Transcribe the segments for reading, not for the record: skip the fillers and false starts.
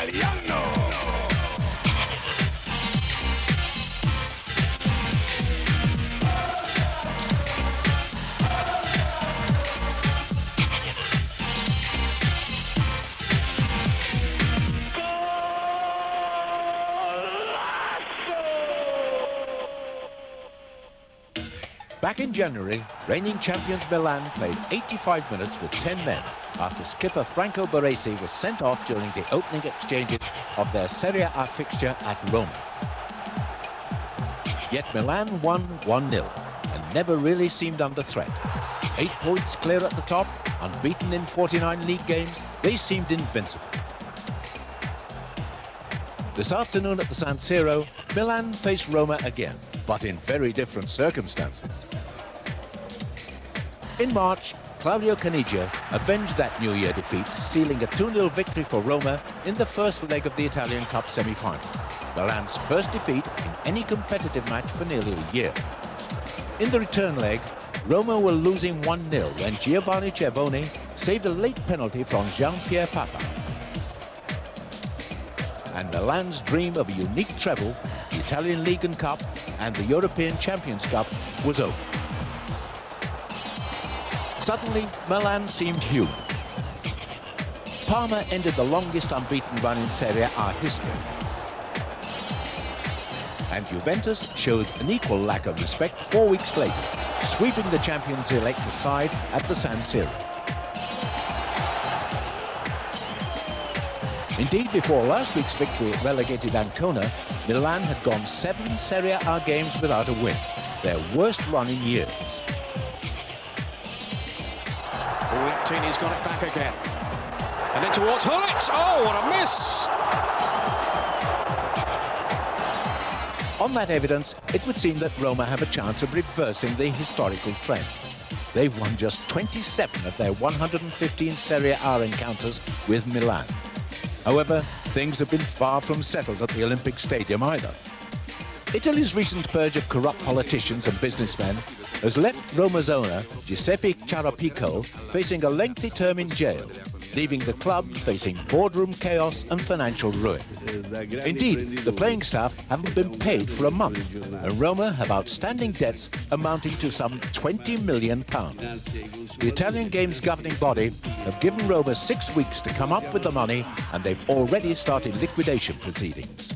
Italiano. Back in January, reigning champions Milan played 85 minutes with 10 men after skipper Franco Baresi was sent off during the opening exchanges of their Serie A fixture at Roma. Yet Milan won 1-0 and never really seemed under threat. 8 points clear at the top, unbeaten in 49 league games, they seemed invincible. This afternoon at the San Siro, Milan face Roma again, but in very different circumstances. In March, Claudio Caniggia avenged that New Year defeat, sealing a 2-0 victory for Roma in the first leg of the Italian Cup semi-final, Milan's first defeat in any competitive match for nearly a year. In the return leg, Roma were losing 1-0 when Giovanni Cervoni saved a late penalty from Jean-Pierre Papin. And Milan's dream of a unique treble, the Italian League and Cup and the European Champions Cup, was over. Suddenly, Milan seemed human. Parma ended the longest unbeaten run in Serie A history. And Juventus showed an equal lack of respect 4 weeks later, sweeping the champions-elect aside at the San Siro. Indeed, before last week's victory at relegated Ancona, Milan had gone 7 Serie A games without a win, their worst run in years. Tini's got it back again. And then towards Hullet. Oh, what a miss! On that evidence, it would seem that Roma have a chance of reversing the historical trend. They've won just 27 of their 115 Serie A encounters with Milan. However, things have been far from settled at the Olympic Stadium either. Italy's recent purge of corrupt politicians and businessmen has left Roma's owner, Giuseppe Ciarapico, facing a lengthy term in jail, leaving the club facing boardroom chaos and financial ruin. Indeed, the playing staff haven't been paid for a month, and Roma have outstanding debts amounting to some £20 million. The Italian game's governing body have given Roma 6 weeks to come up with the money, and they've already started liquidation proceedings.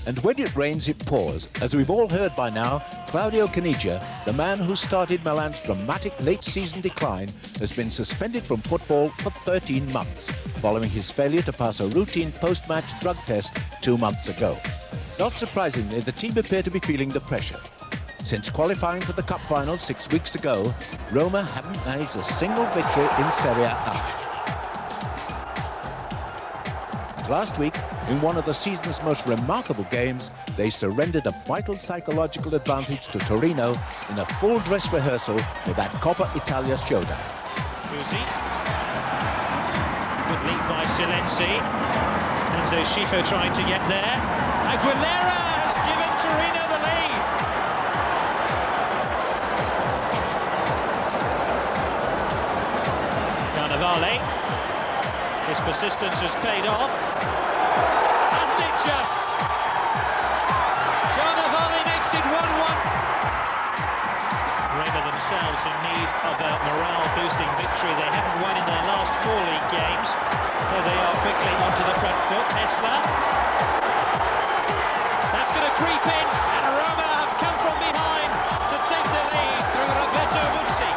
And when it rains, it pours. As we've all heard by now, Claudio Caniggia, the man who started Milan's dramatic late-season decline, has been suspended from football for 13 months, following his failure to pass a routine post-match drug test 2 months ago. Not surprisingly, the team appear to be feeling the pressure. Since qualifying for the Cup final 6 weeks ago, Roma haven't managed a single victory in Serie A. Last week, in one of the season's most remarkable games, they surrendered a vital psychological advantage to Torino in a full dress rehearsal for that Coppa Italia showdown. Uzi. Good lead by Silenzi. Enzo Schifo trying to get there. Aguilera has given Torino the lead. Carnevale. His persistence has paid off. Hasn't it just? Carnevale makes it 1-1. Roma themselves in need of a morale-boosting victory. They haven't won in their last 4 league games. There they are quickly onto the front foot. Hessler. That's going to creep in, and Roma have come from behind to take the lead through Roberto Muzzi.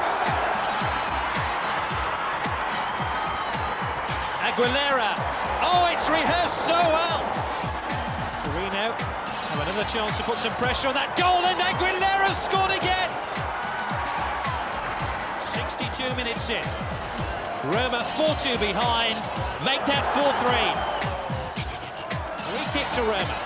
Aguilera. Oh, it's rehearsed so well. Torino have another chance to put some pressure on that goal, and Aguilera scored again. 62 minutes in. Roma 4-2 behind, make that 4-3. Free kick to Roma.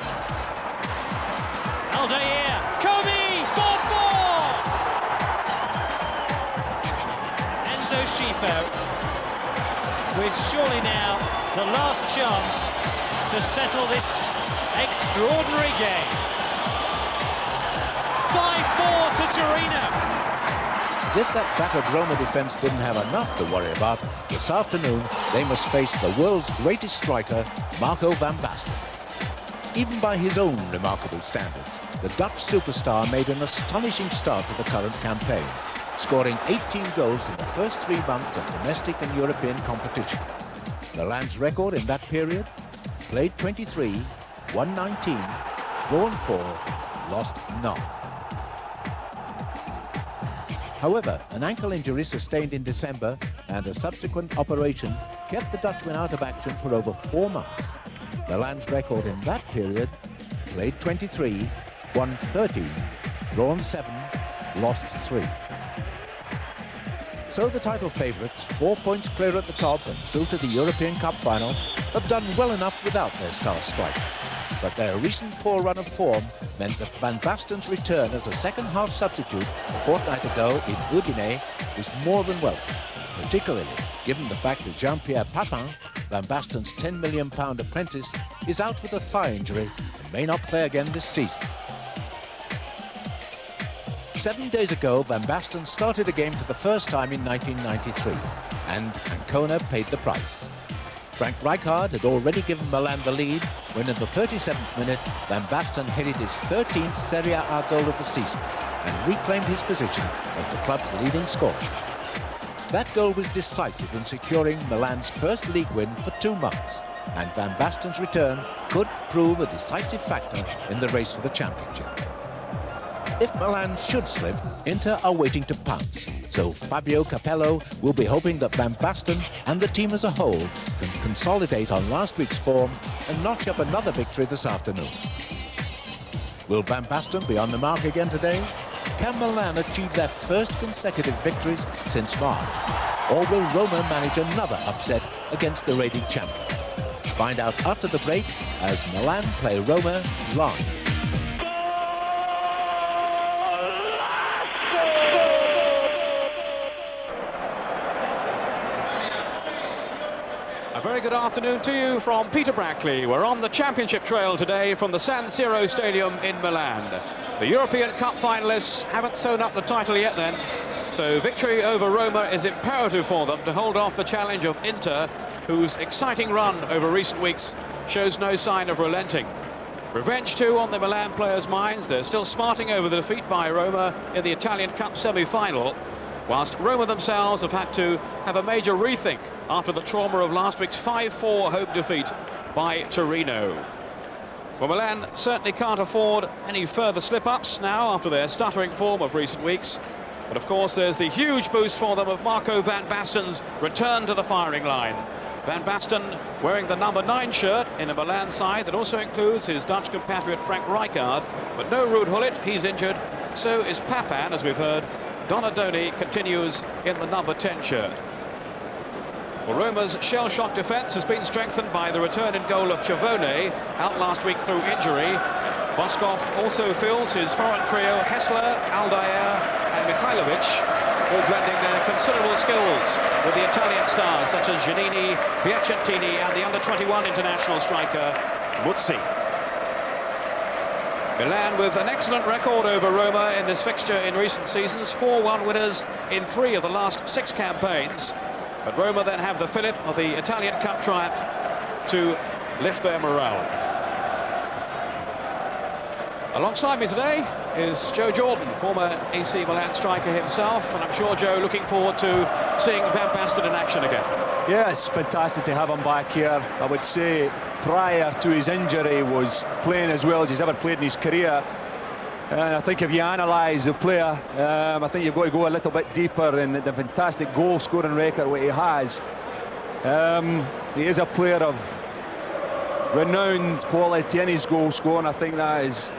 Aldair, Kobe, 4-4. Enzo Schifo with surely now the last chance to settle this extraordinary game. 5-4 to Torino. As if that battered Roma defence didn't have enough to worry about, this afternoon they must face the world's greatest striker, Marco van Basten. Even by his own remarkable standards, the Dutch superstar made an astonishing start to the current campaign, scoring 18 goals in the first 3 months of domestic and European competition. Milan's record in that period: played 23, won 19, drawn 4, lost none. However, an ankle injury sustained in December and a subsequent operation kept the Dutchmen out of action for over 4 months. Milan's record in that period: played 23, won 13, drawn 7, lost 3. So the title favourites, 4 points clear at the top and through to the European Cup final, have done well enough without their star striker. But their recent poor run of form meant that Van Basten's return as a second-half substitute a fortnight ago in Udine was more than welcome, particularly given the fact that Jean-Pierre Papin, Van Basten's £10 million apprentice, is out with a thigh injury and may not play again this season. 7 days ago, Van Basten started a game for the first time in 1993, and Ancona paid the price. Frank Rijkaard had already given Milan the lead when in the 37th minute Van Basten headed his 13th Serie A goal of the season and reclaimed his position as the club's leading scorer. That goal was decisive in securing Milan's first league win for 2 months, and Van Basten's return could prove a decisive factor in the race for the championship. If Milan should slip, Inter are waiting to pounce, so Fabio Capello will be hoping that Van Basten and the team as a whole can consolidate on last week's form and notch up another victory this afternoon. Will Van Basten be on the mark again today? Can Milan achieve their first consecutive victories since March? Or will Roma manage another upset against the reigning champions? Find out after the break as Milan play Roma live. A very good afternoon to you from Peter Brackley. We're on the championship trail today from the San Siro Stadium in Milan. The European Cup finalists haven't sewn up the title yet then, so victory over Roma is imperative for them to hold off the challenge of Inter, whose exciting run over recent weeks shows no sign of relenting. Revenge too on the Milan players' minds. They're still smarting over the defeat by Roma in the Italian Cup semi-final, whilst Roma themselves have had to have a major rethink after the trauma of last week's 5-4 home defeat by Torino. Well, Milan certainly can't afford any further slip-ups now after their stuttering form of recent weeks. But of course there's the huge boost for them of Marco van Basten's return to the firing line. Van Basten wearing the number 9 shirt in a Milan side that also includes his Dutch compatriot Frank Rijkaard, but no Ruud Gullit, he's injured, so is Papin, as we've heard. Donadoni continues in the number 10 shirt. Well, Roma's shell-shock defence has been strengthened by the return in goal of Chavone, out last week through injury. Boskov also fields his foreign trio Hessler, Aldair and Mihailovic, all blending their considerable skills with the Italian stars such as Giannini, Piacentini and the under-21 international striker Muzzi. Milan with an excellent record over Roma in this fixture in recent seasons, 4-1 winners in 3 of the last 6 campaigns. But Roma then have the fillip of the Italian Cup triumph to lift their morale. Alongside me today is Joe Jordan, former AC Milan striker himself, and I'm sure, Joe, looking forward to seeing Van Basten in action again. Yeah, it's fantastic to have him back here. I would say prior to his injury was playing as well as he's ever played in his career. And I think if you analyse the player, I think you've got to go a little bit deeper in the fantastic goal-scoring record what he has. He is a player of renowned quality in his goal-scoring. I think that is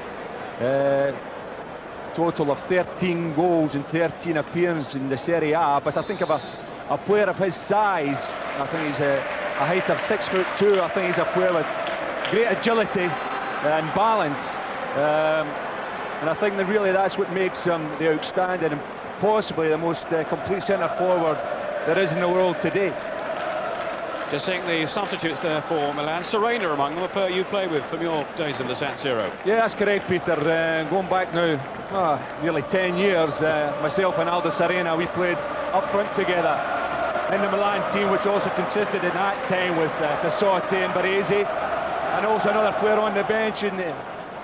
total of 13 goals and 13 appearances in the Serie A. But I think of a player of his size, I think he's a height of 6'2". I think he's a player with great agility and balance. And I think that really that's what makes him the outstanding and possibly the most complete centre-forward there is in the world today. Just seeing the substitutes there for Milan. Serena among them, a pair you play with from your days in the San Siro. Yeah, that's correct, Peter. Going back now, nearly 10 years, myself and Aldo Serena, we played up front together in the Milan team, which also consisted at that time with Tassotti and Baresi, and also another player on the bench in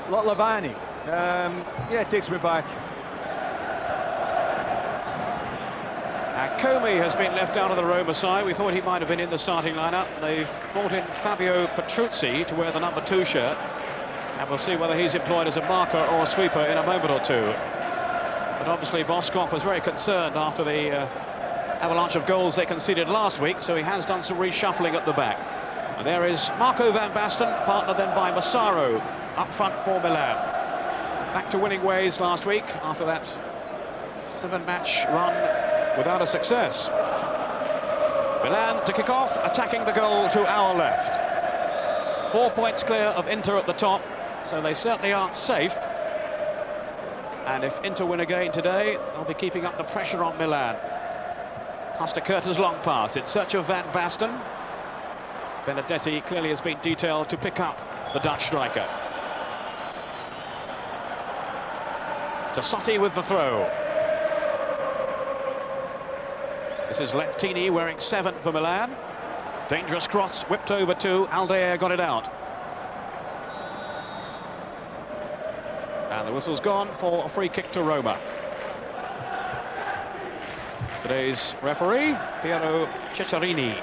Lavani. Yeah, it takes me back. Comey has been left out of the Roma side. We thought he might have been in the starting lineup. They've brought in Fabio Petruzzi to wear the number 2 shirt, and we'll see whether he's employed as a marker or a sweeper in a moment or two. But obviously Boskop was very concerned after the avalanche of goals they conceded last week, so he has done some reshuffling at the back. And there is Marco van Basten, partnered then by Massaro, up front for Milan. Back to winning ways last week after that 7-match run without a success. Milan to kick off, attacking the goal to our left. 4 points clear of Inter at the top, so they certainly aren't safe. And if Inter win again today, they'll be keeping up the pressure on Milan. Costa Curta's long pass in search of Van Basten. Benedetti clearly has been detailed to pick up the Dutch striker. Tassotti with the throw. This is Lectini wearing 7 for Milan. Dangerous cross, whipped over to Aldair, got it out. And the whistle's gone for a free kick to Roma. Today's referee, Piero Ceccarini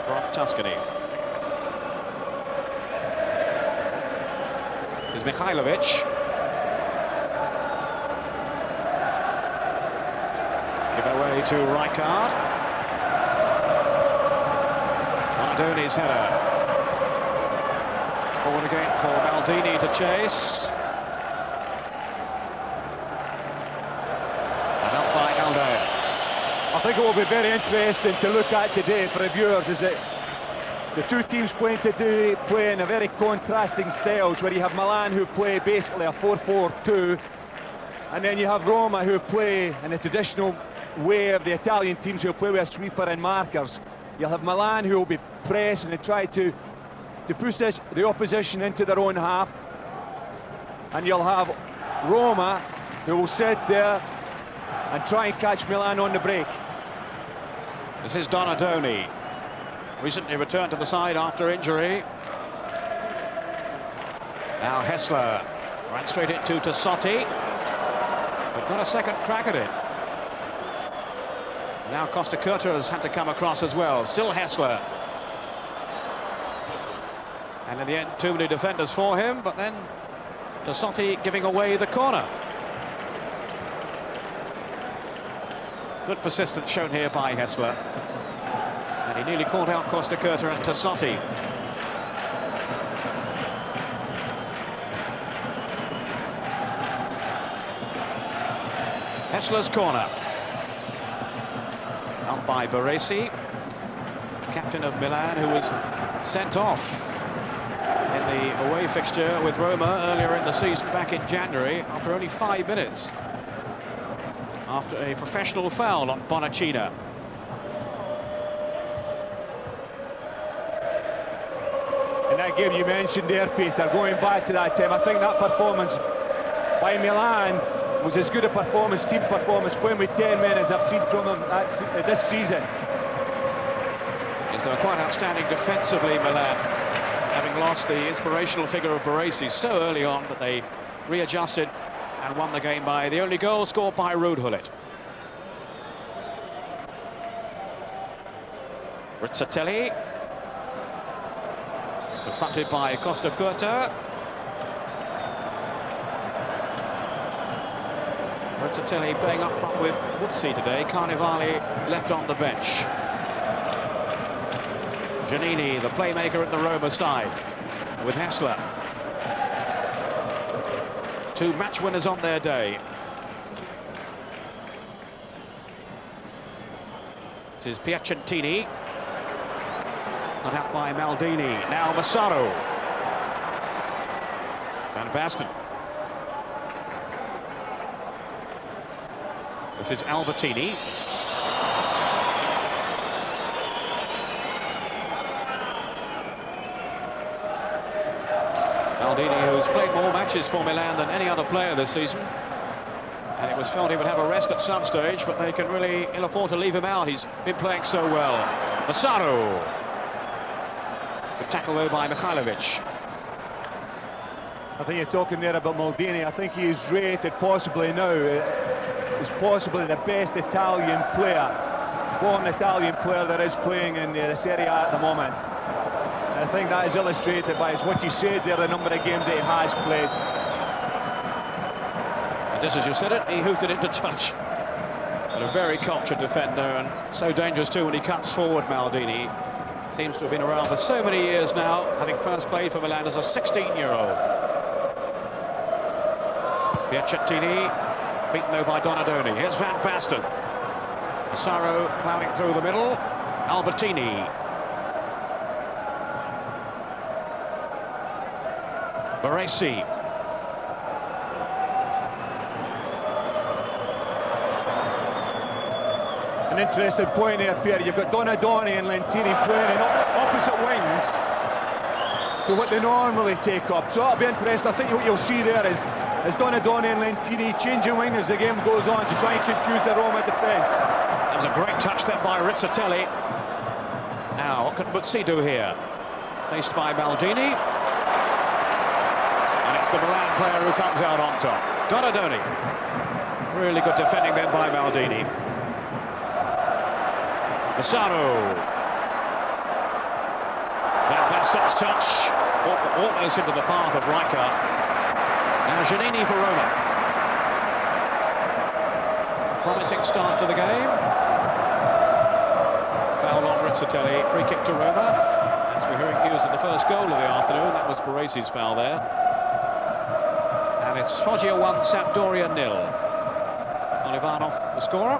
from Tuscany. Is Mihailovic. Given away to Rijkaard. Donadoni's header. Forward again for Maldini to chase. And up by Aldair. I think it will be very interesting to look at today for the viewers, is that the two teams playing today play in a very contrasting styles, where you have Milan who play basically a 4-4-2, and then you have Roma who play in a traditional way of the Italian teams who play with a sweeper and markers. You'll have Milan who will be pressing and try to push the opposition into their own half, and you'll have Roma who will sit there and try and catch Milan on the break. This is Donadoni, recently returned to the side after injury. Now Hessler ran straight into Tassotti, but got a second crack at it. Now Costa Curta has had to come across as well. Still Hessler. And in the end, too many defenders for him, but then Tassotti giving away the corner. Good persistence shown here by Hessler. And he nearly caught out Costa Curta and Tassotti. Hessler's corner. Out by Baresi, captain of Milan, who was sent off in the away fixture with Roma earlier in the season back in January after only 5 minutes. After a professional foul on Bonacina. And that game you mentioned there, Peter, going back to that time, I think that performance by Milan was as good a performance, team performance, playing with 10 men as I've seen from them this season. Yes, they were quite outstanding defensively, Milan, having lost the inspirational figure of Baresi so early on, but they readjusted and won the game by the only goal scored by Rudhulit. Rizzatelli, confronted by Costa Curta. Rizzatelli playing up front with Woodsey today. Carnevale left on the bench. Giannini, the playmaker at the Roma side, with Hessler. 2 match winners on their day. This is Piacentini. Cut out by Maldini. Now Massaro. Van Basten. This is Albertini. Maldini, who's played more matches for Milan than any other player this season. And it was felt he would have a rest at some stage, but they can really ill afford to leave him out. He's been playing so well. Massaro. Good tackle though by Mihajlovic. I think you're talking there about Maldini. I think he is rated possibly now as possibly the best Italian player, born Italian player there is playing in the Serie A at the moment. And I think that is illustrated by what you said there, the number of games that he has played. And just as you said it, he hoofed it into touch. And a very cultured defender, and so dangerous too when he cuts forward. Maldini seems to have been around for so many years now, having first played for Milan as a 16-year-old. Piacentini, beaten though by Donadoni. Here's Van Basten. Massaro ploughing through the middle. Albertini. Baresi. An interesting point here, Pierre. You've got Donadoni and Lentini playing in opposite wings to what they normally take up. So that'll be interesting. I think what you'll see there is Donadoni and Lentini changing wing as the game goes on to try and confuse the Roma defence. That was a great touch there by Rizzatelli. Now, what can Buzzi do here? Faced by Maldini. And it's the Milan player who comes out on top. Donadoni. Really good defending then by Maldini. Massaro. Van Basten's touch. Almost into the path of Rijkaard. Now Giannini for Roma. Promising start to the game. Foul on Rizzatelli, free kick to Roma. As we're hearing news of the first goal of the afternoon, that was Baresi's foul there. And it's Foggia 1, Sampdoria 0. Olivanov, the scorer.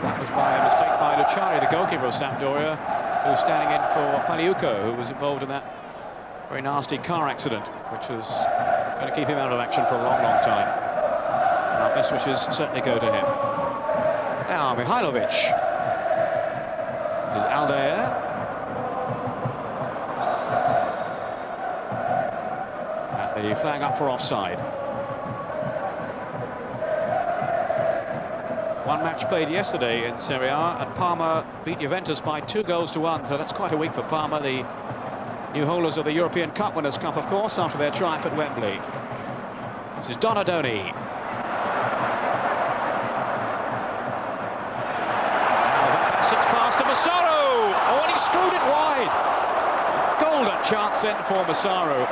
That was by a mistake by Luciari, the goalkeeper of Sampdoria, who was standing in for Paliuco, who was involved in that very nasty car accident, which was going to keep him out of action for a long, long time. And our best wishes certainly go to him. Now, Mihajlovic. This is Aldair. And the flag up for offside. One match played yesterday in Serie A, and Parma beat Juventus by 2-1, so that's quite a week for Parma, the new holders of the European Cup Winners' Cup, of course, after their triumph at Wembley. This is Donadoni. Six pass to Massaro. Oh, and he screwed it wide. Golden chance then for Massaro.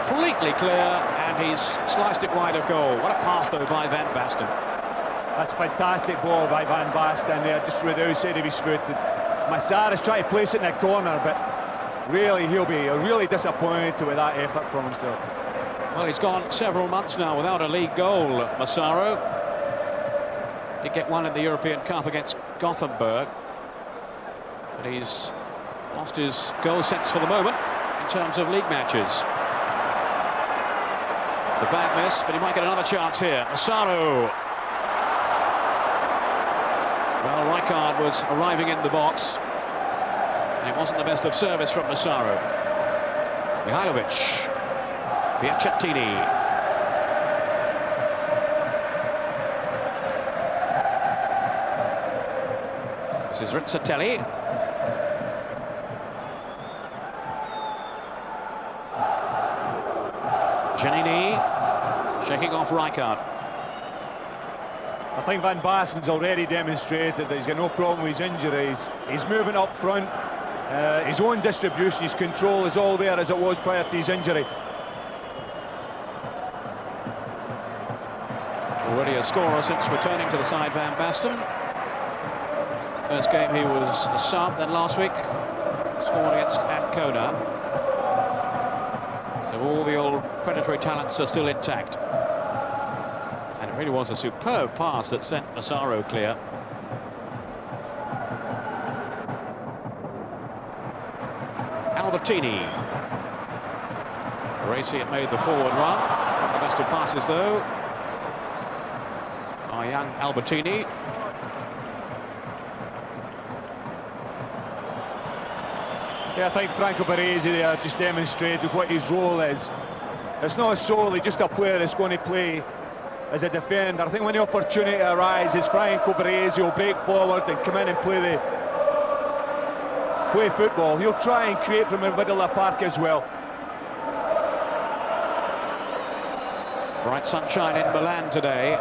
Completely clear, and he's sliced it wide of goal. What a pass, though, by Van Basten. That's a fantastic ball by Van Basten there, just with the outside of his foot. Massaro's trying to place it in the corner, but really he'll be really disappointed with that effort from himself. Well, he's gone several months now without a league goal, Massaro. Did get one in the European Cup against Gothenburg, but he's lost his goal sense for the moment in terms of league matches. It's a bad miss, but he might get another chance here. Massaro. Well, Rijkaard was arriving in the box, and it wasn't the best of service from Massaro. Mihajlovic. Piacentini. This is Rizzatelli. Giannini shaking off Rijkaard. I think Van Basten's already demonstrated that he's got no problem with his injuries. He's moving up front. His own distribution, his control is all there as it was prior to his injury. Already a scorer since returning to the side, Van Basten. First game he was a sub, then last week scored against Ancona. So all the old predatory talents are still intact. And it really was a superb pass that sent Massaro clear. Albertini. Baresi had made the forward run. The best of passes, though, by young Albertini. Yeah, I think Franco Baresi there just demonstrated what his role is. It's not solely just a player that's going to play as a defender. I think when the opportunity arises, Franco Baresi will break forward and come in and play football. He'll try and create from the middle of the park as well. Bright sunshine in Milan today.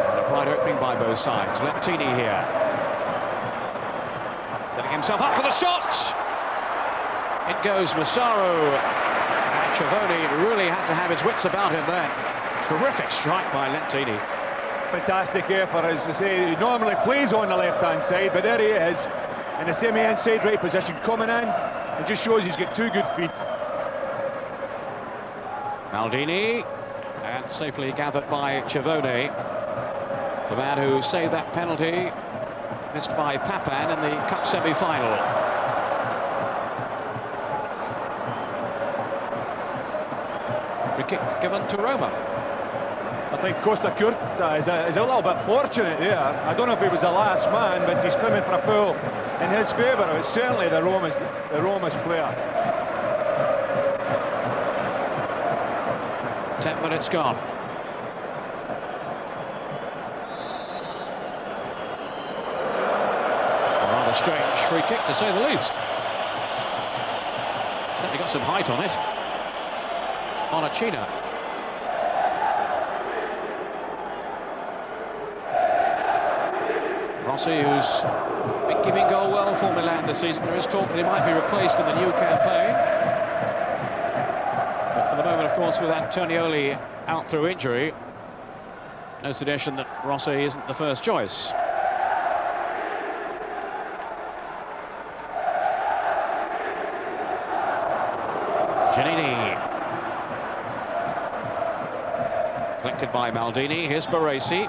And a bright opening by both sides. Lentini here. Setting himself up for the shot! In goes Massaro. And Chavoni really had to have his wits about him then. Terrific strike by Lentini. Fantastic effort, as I say. He normally plays on the left-hand side, but there he is in the semi-inside right position, coming in. It just shows he's got two good feet. Maldini, and safely gathered by Chavoni, the man who saved that penalty, missed by Papan in the cup semi-final. Free kick given to Roma. I think Costa Curta is a little bit fortunate there. I don't know if he was the last man, but he's coming for a foul in his favour. It's certainly the Roma's player. 10 minutes gone. A rather strange free kick, to say the least. Certainly got some height on it. Onachina. Rossi, who's been giving goal well for Milan this season. There is talk that he might be replaced in the new campaign. But for the moment, of course, with Antonioli out through injury, no suggestion that Rossi isn't the first choice. Giannini. Collected by Maldini. Here's Baresi.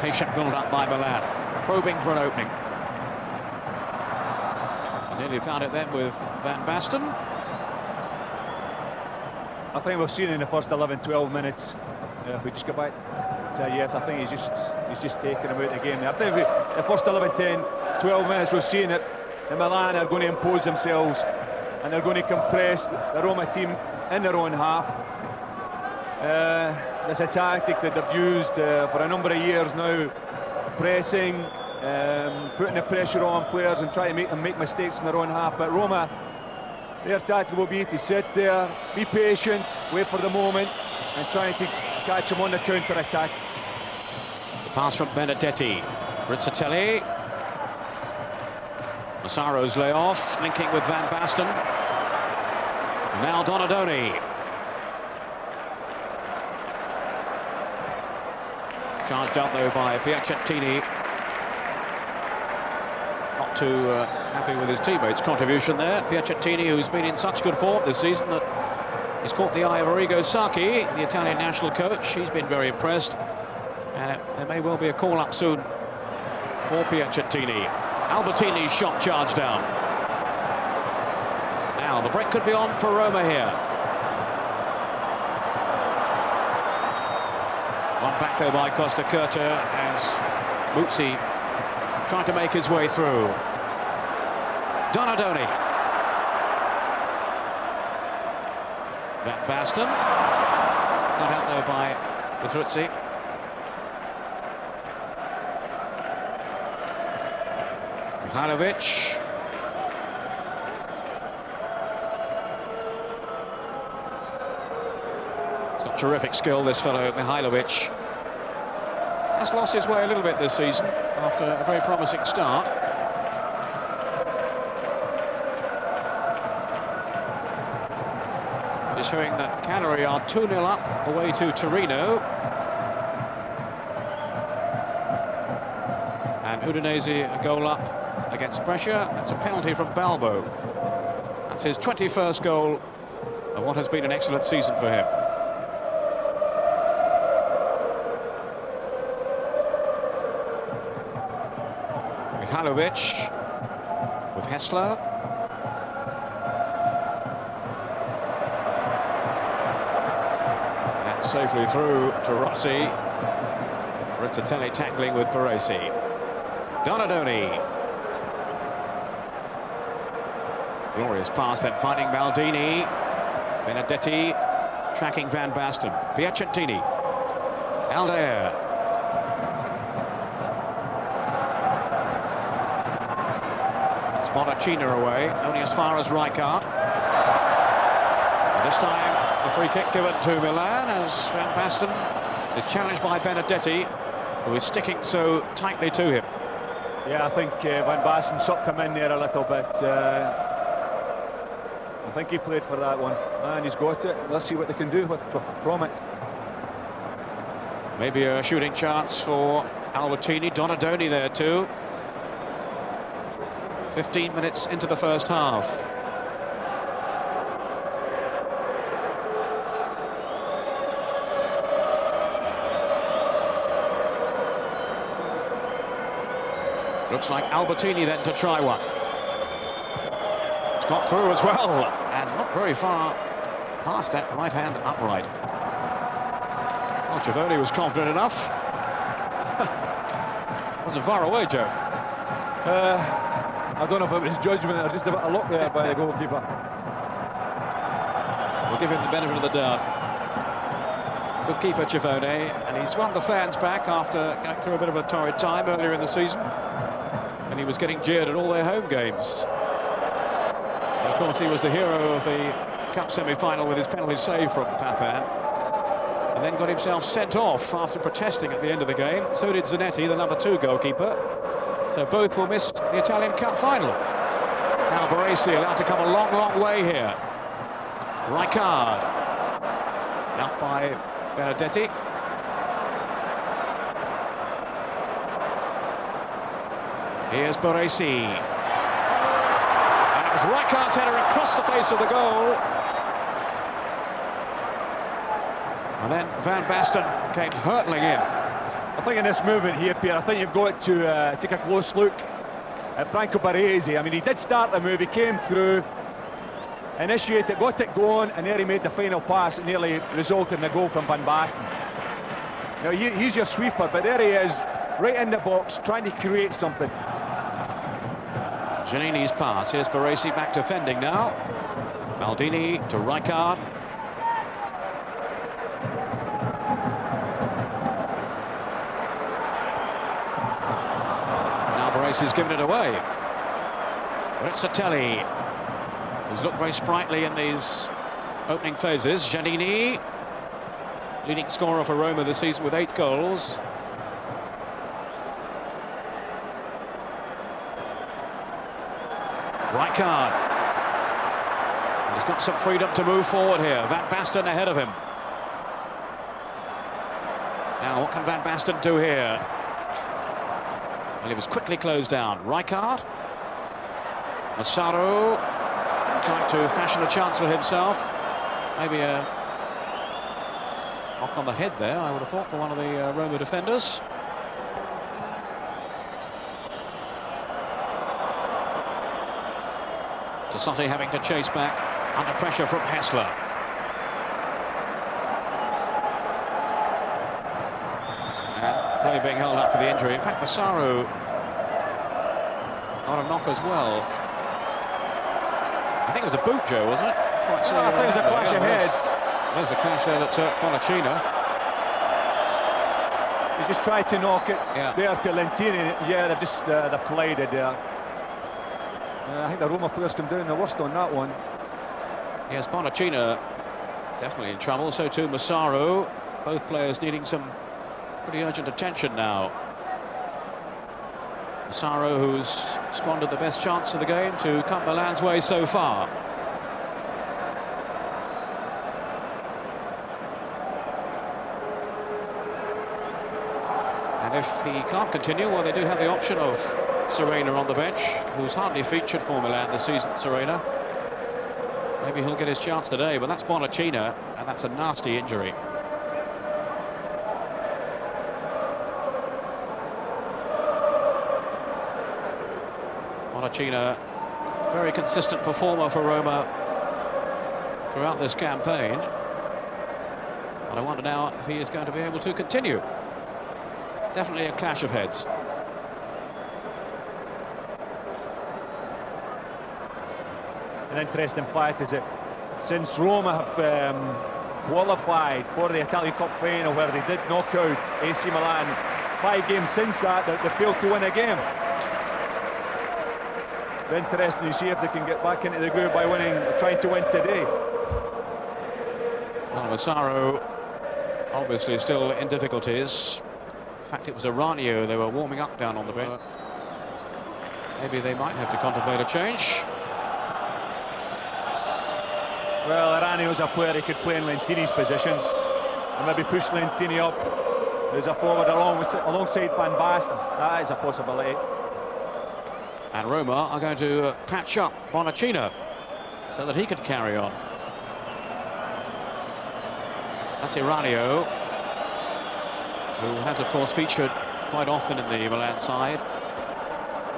Patient build-up by Milan, probing for an opening. Nearly found it then with Van Basten. I think we've seen in the first 11-12 minutes. If we just go back to yes, I think he's just taken him out of the game. I think the first 11-10-12 minutes we've seen it. The Milan are going to impose themselves and they're going to compress the Roma team in their own half. It's a tactic that they've used for a number of years now, pressing, putting the pressure on players and trying to make them make mistakes in their own half. But Roma, their tactic will be to sit there, be patient, wait for the moment and trying to catch them on the counter-attack. The pass from Benedetti. Rizzatelli. Massaro's layoff, linking with Van Basten. Now Donadoni. Charged up though by Piacentini. Not too happy with his teammates' contribution there. Piacentini, who's been in such good form this season that he's caught the eye of Arrigo Sacchi, the Italian national coach. He's been very impressed, and there may well be a call-up soon for Piacentini. Albertini's shot charged down. Now the break could be on for Roma here. One back though by Costa Curta as Muzzi trying to make his way through. Donadoni. Van Basten. Cut out there by Petruzzi. Mihailovic. He's got terrific skill, this fellow, Mihailovic. Has lost his way a little bit this season after a very promising start. It's showing that Cagliari are 2-0 up away to Torino. And Udinese a goal up against pressure. That's a penalty from Balbo. That's his 21st goal of what has been an excellent season for him. Ibrahimovic with Hessler. And safely through to Rossi. Italia tackling with Baresi. Donadoni. Glorious pass, then finding Maldini. Benedetti tracking Van Basten. Piacentini. Aldair. Bonacina away, only as far as Rijkaard. This time, the free kick given to Milan as Van Basten is challenged by Benedetti, who is sticking so tightly to him. Yeah, I think Van Basten sucked him in there a little bit. I think he played for that one, and he's got it. Let's see what they can do from it. Maybe a shooting chance for Albertini. Donadoni there too. 15 minutes into the first half. Looks like Albertini then to try one. It's got through as well, and not very far past that right-hand upright. Well, Giovoni was confident enough. Wasn't far away, Joe. I don't know if it was judgment or just a bit of luck there by the goalkeeper. We'll give him the benefit of the doubt. Good keeper, Giovoni, and he's won the fans back after going through a bit of a torrid time earlier in the season. And he was getting jeered at all their home games. And of course, he was the hero of the Cup semi-final with his penalty save from Papin. And then got himself sent off after protesting at the end of the game. So did Zanetti, the #2 goalkeeper. So both will miss the Italian Cup final. Now Baresi allowed to come a long, long way here. Rijkaard. Out by Benedetti. Here's Baresi. And it was Rijkaard's header across the face of the goal. And then Van Basten came hurtling in. I think in this movement here, Pierre, I think you've got to take a close look at Franco Baresi. I mean, he did start the move, he came through, initiated, got it going, and there he made the final pass. It nearly resulted in a goal from Van Basten. Now, he's your sweeper, but there he is, right in the box, trying to create something. Giannini's pass. Here's Baresi back defending now. Maldini to Rijkaard. Baresi's given it away. Italia, who's looked very sprightly in these opening phases. Giannini, leading scorer for Roma this season with 8 goals. Rijkaard. And he's got some freedom to move forward here. Van Basten ahead of him. Now, what can Van Basten do here? Well, he was quickly closed down. Rijkaard. Massaro trying to fashion a chance for himself. Maybe a knock on the head there, I would have thought, for one of the Roma defenders. Tassotti having to chase back under pressure from Hessler. Play being held up for the injury. In fact, Massaro got a knock as well. I think it was a boot, Joe, wasn't it? I think it was a clash of heads. There's a clash there that hurt Bonacina. He just tried to knock it there to Lentini. Yeah, they've collided there. I think the Roma players come down the worst on that one. Yes, Bonacina definitely in trouble. So too Massaro. Both players needing some pretty urgent attention now. Massaro, who's squandered the best chance of the game to come Milan's way so far. And if he can't continue, well, they do have the option of Serena on the bench, who's hardly featured for Milan this season, Serena. Maybe he'll get his chance today, but that's Bonacina, and that's a nasty injury. Bonacina, very consistent performer for Roma throughout this campaign. But I wonder now if he is going to be able to continue. Definitely a clash of heads. An interesting fact is that since Roma have qualified for the Italian Cup final, where they did knock out AC Milan, 5 games since that, they failed to win a game. Interesting to see if they can get back into the groove by trying to win today. Well, Massaro obviously still in difficulties. In fact, it was Aranio they were warming up down on the bench. Maybe they might have to contemplate a change. Well, Aranio's a player who could play in Lentini's position and maybe push Lentini up as a forward alongside Van Basten. That is a possibility. And Roma are going to patch up Bonacina so that he could carry on. That's Aranio, who has, of course, featured quite often in the Milan side.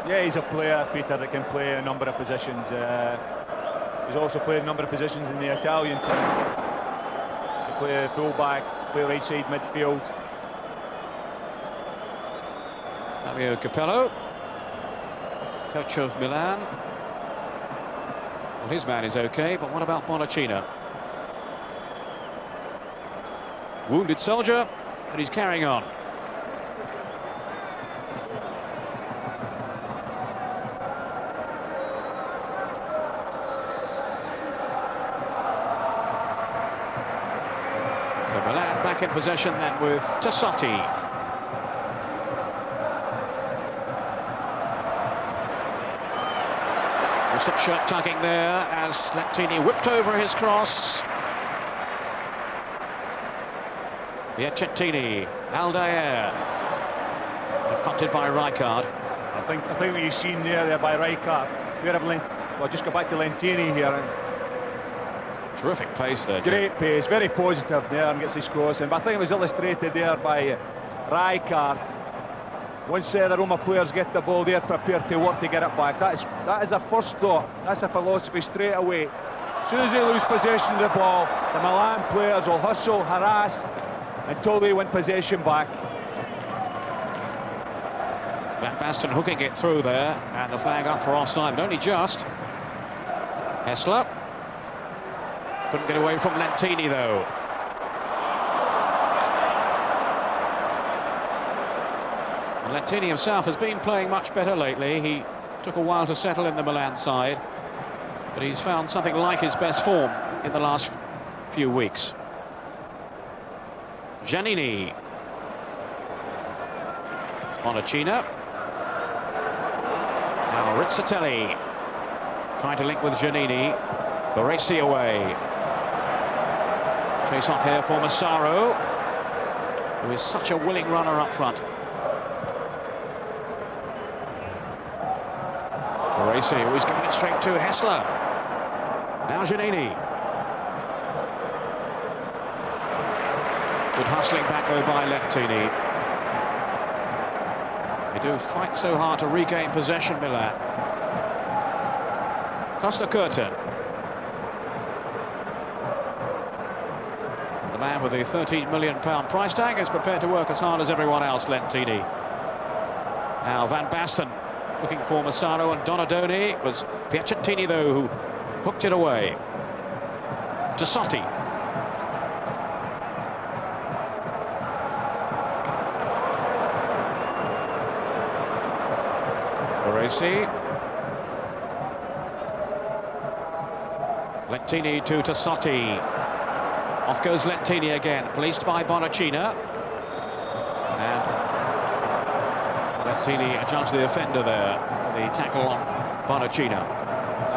Yeah, he's a player, Peter, that can play a number of positions. He's also played a number of positions in the Italian team. He play full-back, play right side midfield. Fabio Capello, coach of Milan. Well, his man is okay, but what about Bonacina? Wounded soldier, but he's carrying on. So Milan back in possession then with Tassotti. Some shirt tugging there as Lentini whipped over his cross. Piacentini, Aldair, confronted by Rijkaard. I think what you've seen there by Rijkaard. Well, just go back to Lentini here. Terrific pace there. Great pace, very positive there, and gets his cross in. But I think it was illustrated there by Rijkaard. Once the Roma players get the ball, they're prepared to work to get it back. That is a first thought. That's a philosophy straight away. As soon as they lose possession of the ball, the Milan players will hustle, harass, until they win possession back. Van Basten hooking it through there, and the flag up for offside, but only just. Hessler couldn't get away from Lentini, though. Lentini himself has been playing much better lately. He took a while to settle in the Milan side, but he's found something like his best form in the last few weeks. Giannini. Bonacina. Now Rizzatelli trying to link with Giannini. Baresi away. Chase on here for Massaro, who is such a willing runner up front. Baresi, who's giving it straight to Hessler. Now Giannini. Good hustling back though by Lentini. They do fight so hard to regain possession, Milan. Costa Curta. The man with the £13 million price tag is prepared to work as hard as everyone else, Lentini. Now Van Basten looking for Massaro and Donadoni. It was Piacentini, though, who hooked it away. Tassotti. Baresi. Lentini to Tassotti. Off goes Lentini again, policed by Bonacina. And Lentini adjudged the offender there for the tackle on Bonacina.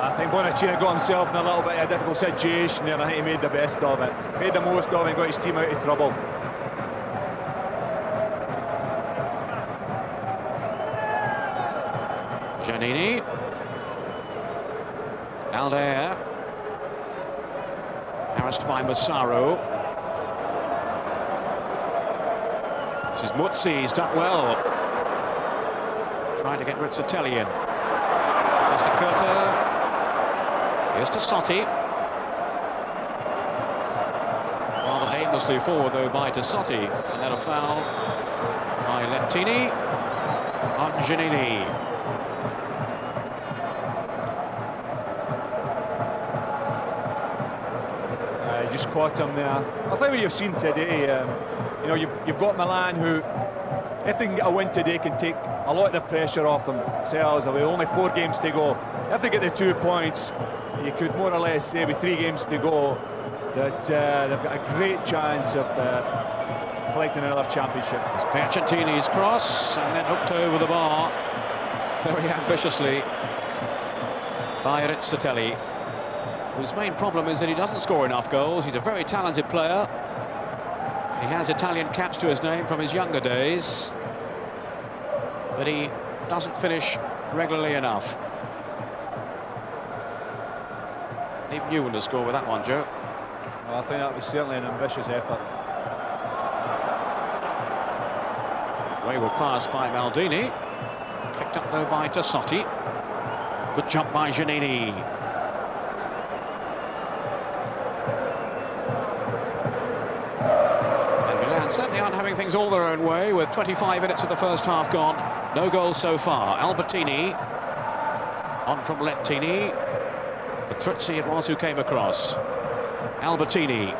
I think Bonacina got himself in a little bit of a difficult situation there, and I think he made the best of it. Made the most of it and got his team out of trouble. Giannini. Aldair. Harassed by Massaro. This is Muzzi, he's done well. Trying to get Rizzatelli in. Costa Curta. Here's to Sotti. Rather aimlessly forward, though, by Tassotti. And then a foul by Lettini on Giannini. Just caught him there. I think what you've seen today, you know, you've got Milan who, if they can get a win today, can take a lot of the pressure off themselves. With only 4 games to go, if they get the 2 points, you could more or less say with 3 games to go that they've got a great chance of collecting another championship. It's Piacentini's cross and then hooked over the bar very ambitiously by Rizzatelli, whose main problem is that he doesn't score enough goals. He's a very talented player. He has Italian caps to his name from his younger days, but he doesn't finish regularly enough. Even you wouldn't have scored with that one, Joe. Well, I think that was certainly an ambitious effort. Wayward pass by Maldini. Picked up, though, by Tassotti. Good jump by Giannini. And Milan certainly aren't having things all their own way, with 25 minutes of the first half gone. No goals so far. Albertini on from Lettini. Patrizzi it was who came across. Albertini,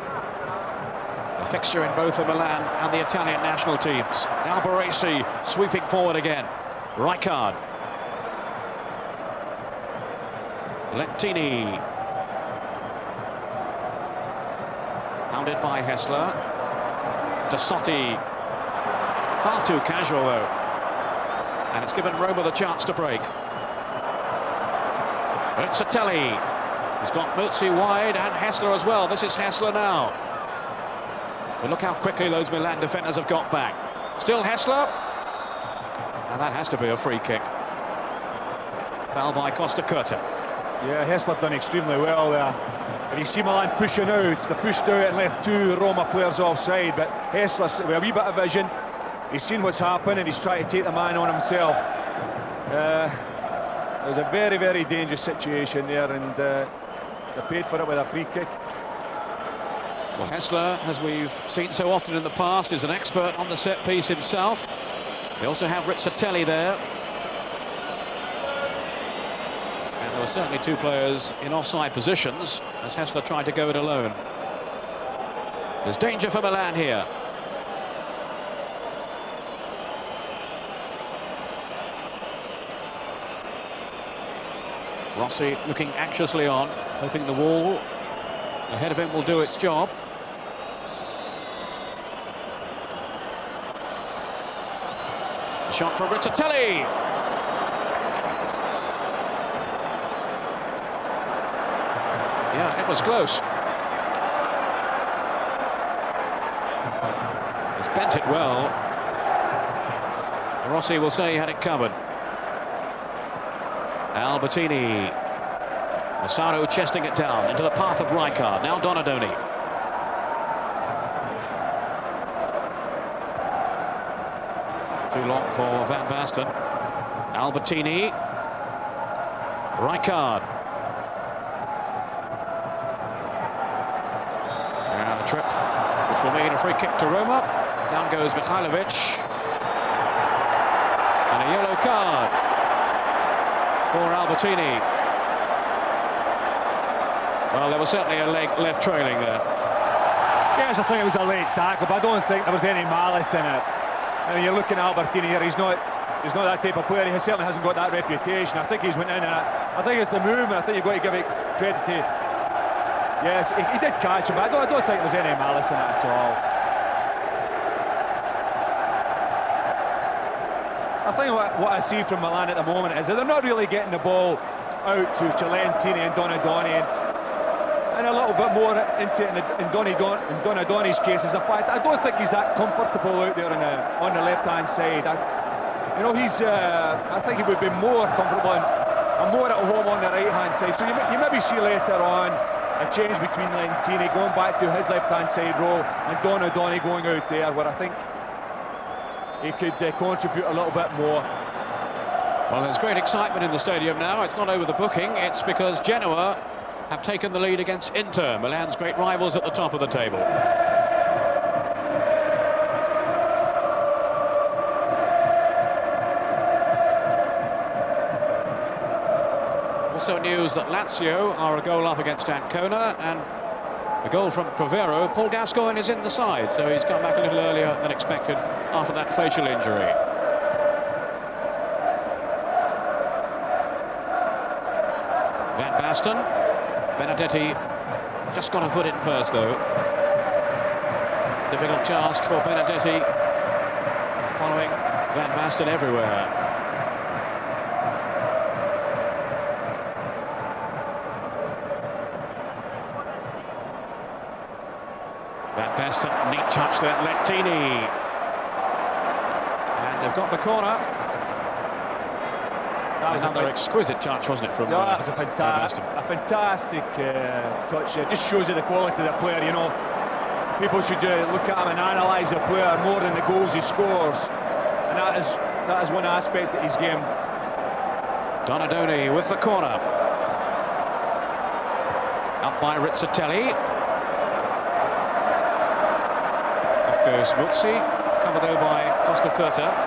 a fixture in both the Milan and the Italian national teams. Now Baresi sweeping forward again. Rijkaard. Lettini. Hounded by Hessler. Tassotti. Far too casual, though. And it's given Roma the chance to break. Rizzatelli. He's got Muzzi wide and Hessler as well. This is Hessler now. But look how quickly those Milan defenders have got back. Still Hessler. And that has to be a free kick. Foul by Costa Curta. Yeah, Hessler done extremely well there. And you see Milan pushing out. They pushed out and left 2 Roma players offside. But Hessler, with a wee bit of vision, he's seen what's happened and he's trying to take the man on himself. It was a very, very dangerous situation there, and they paid for it with a free kick. Well, Hessler, as we've seen so often in the past, is an expert on the set piece himself. We also have Rizzatelli there. And there were certainly 2 players in offside positions as Hessler tried to go it alone. There's danger for Milan here. Rossi looking anxiously on, hoping the wall ahead of him will do its job. A shot from Rizzatelli. Yeah, it was close. He's bent it well. Rossi will say he had it covered. Albertini. Massaro chesting it down into the path of Rijkaard. Now Donadoni. Too long for Van Basten. Albertini. Rijkaard. And a trip, which will mean a free kick to Roma. Down goes Mihailovic. And a yellow card for Albertini. Well, there was certainly a leg left trailing there. Yes, I think it was a late tackle, but I don't think there was any malice in it. I mean, you're looking at Albertini here, he's not that type of player. He certainly hasn't got that reputation. I think he's went in and I think it's the movement. I think you've got to give it credit to. Yes, he did catch him, but I don't think there was any malice in it at all. I think what I see from Milan at the moment is that they're not really getting the ball out to Lentini and Donadoni, and a little bit more into it in Donadoni's case is the fact I don't think he's that comfortable out there on the left-hand side. You know, I think he would be more comfortable and more at home on the right-hand side. So you maybe see later on a change between Lentini going back to his left-hand side role and Donadoni going out there, where I think he could contribute a little bit more. Well, there's great excitement in the stadium now. It's not over the booking, it's because Genoa have taken the lead against Inter, Milan's great rivals at the top of the table. Also news that Lazio are a goal up against Ancona, and the goal from Provero. Paul Gascoigne is in the side, so he's come back a little earlier than expected after that facial injury. Van Basten, Benedetti just got a foot in first though. Difficult task for Benedetti, following Van Basten everywhere. Van Basten, neat touch there, Lentini. And they've got the corner. That was another exquisite touch, wasn't it, from that was a fantastic touch. It just shows you the quality of the player, you know. People should look at him and analyse the player more than the goals he scores. And that is one aspect of his game. Donadoni with the corner. Up by Rizzatelli. Off goes Muzzi, covered though by Costa Curta.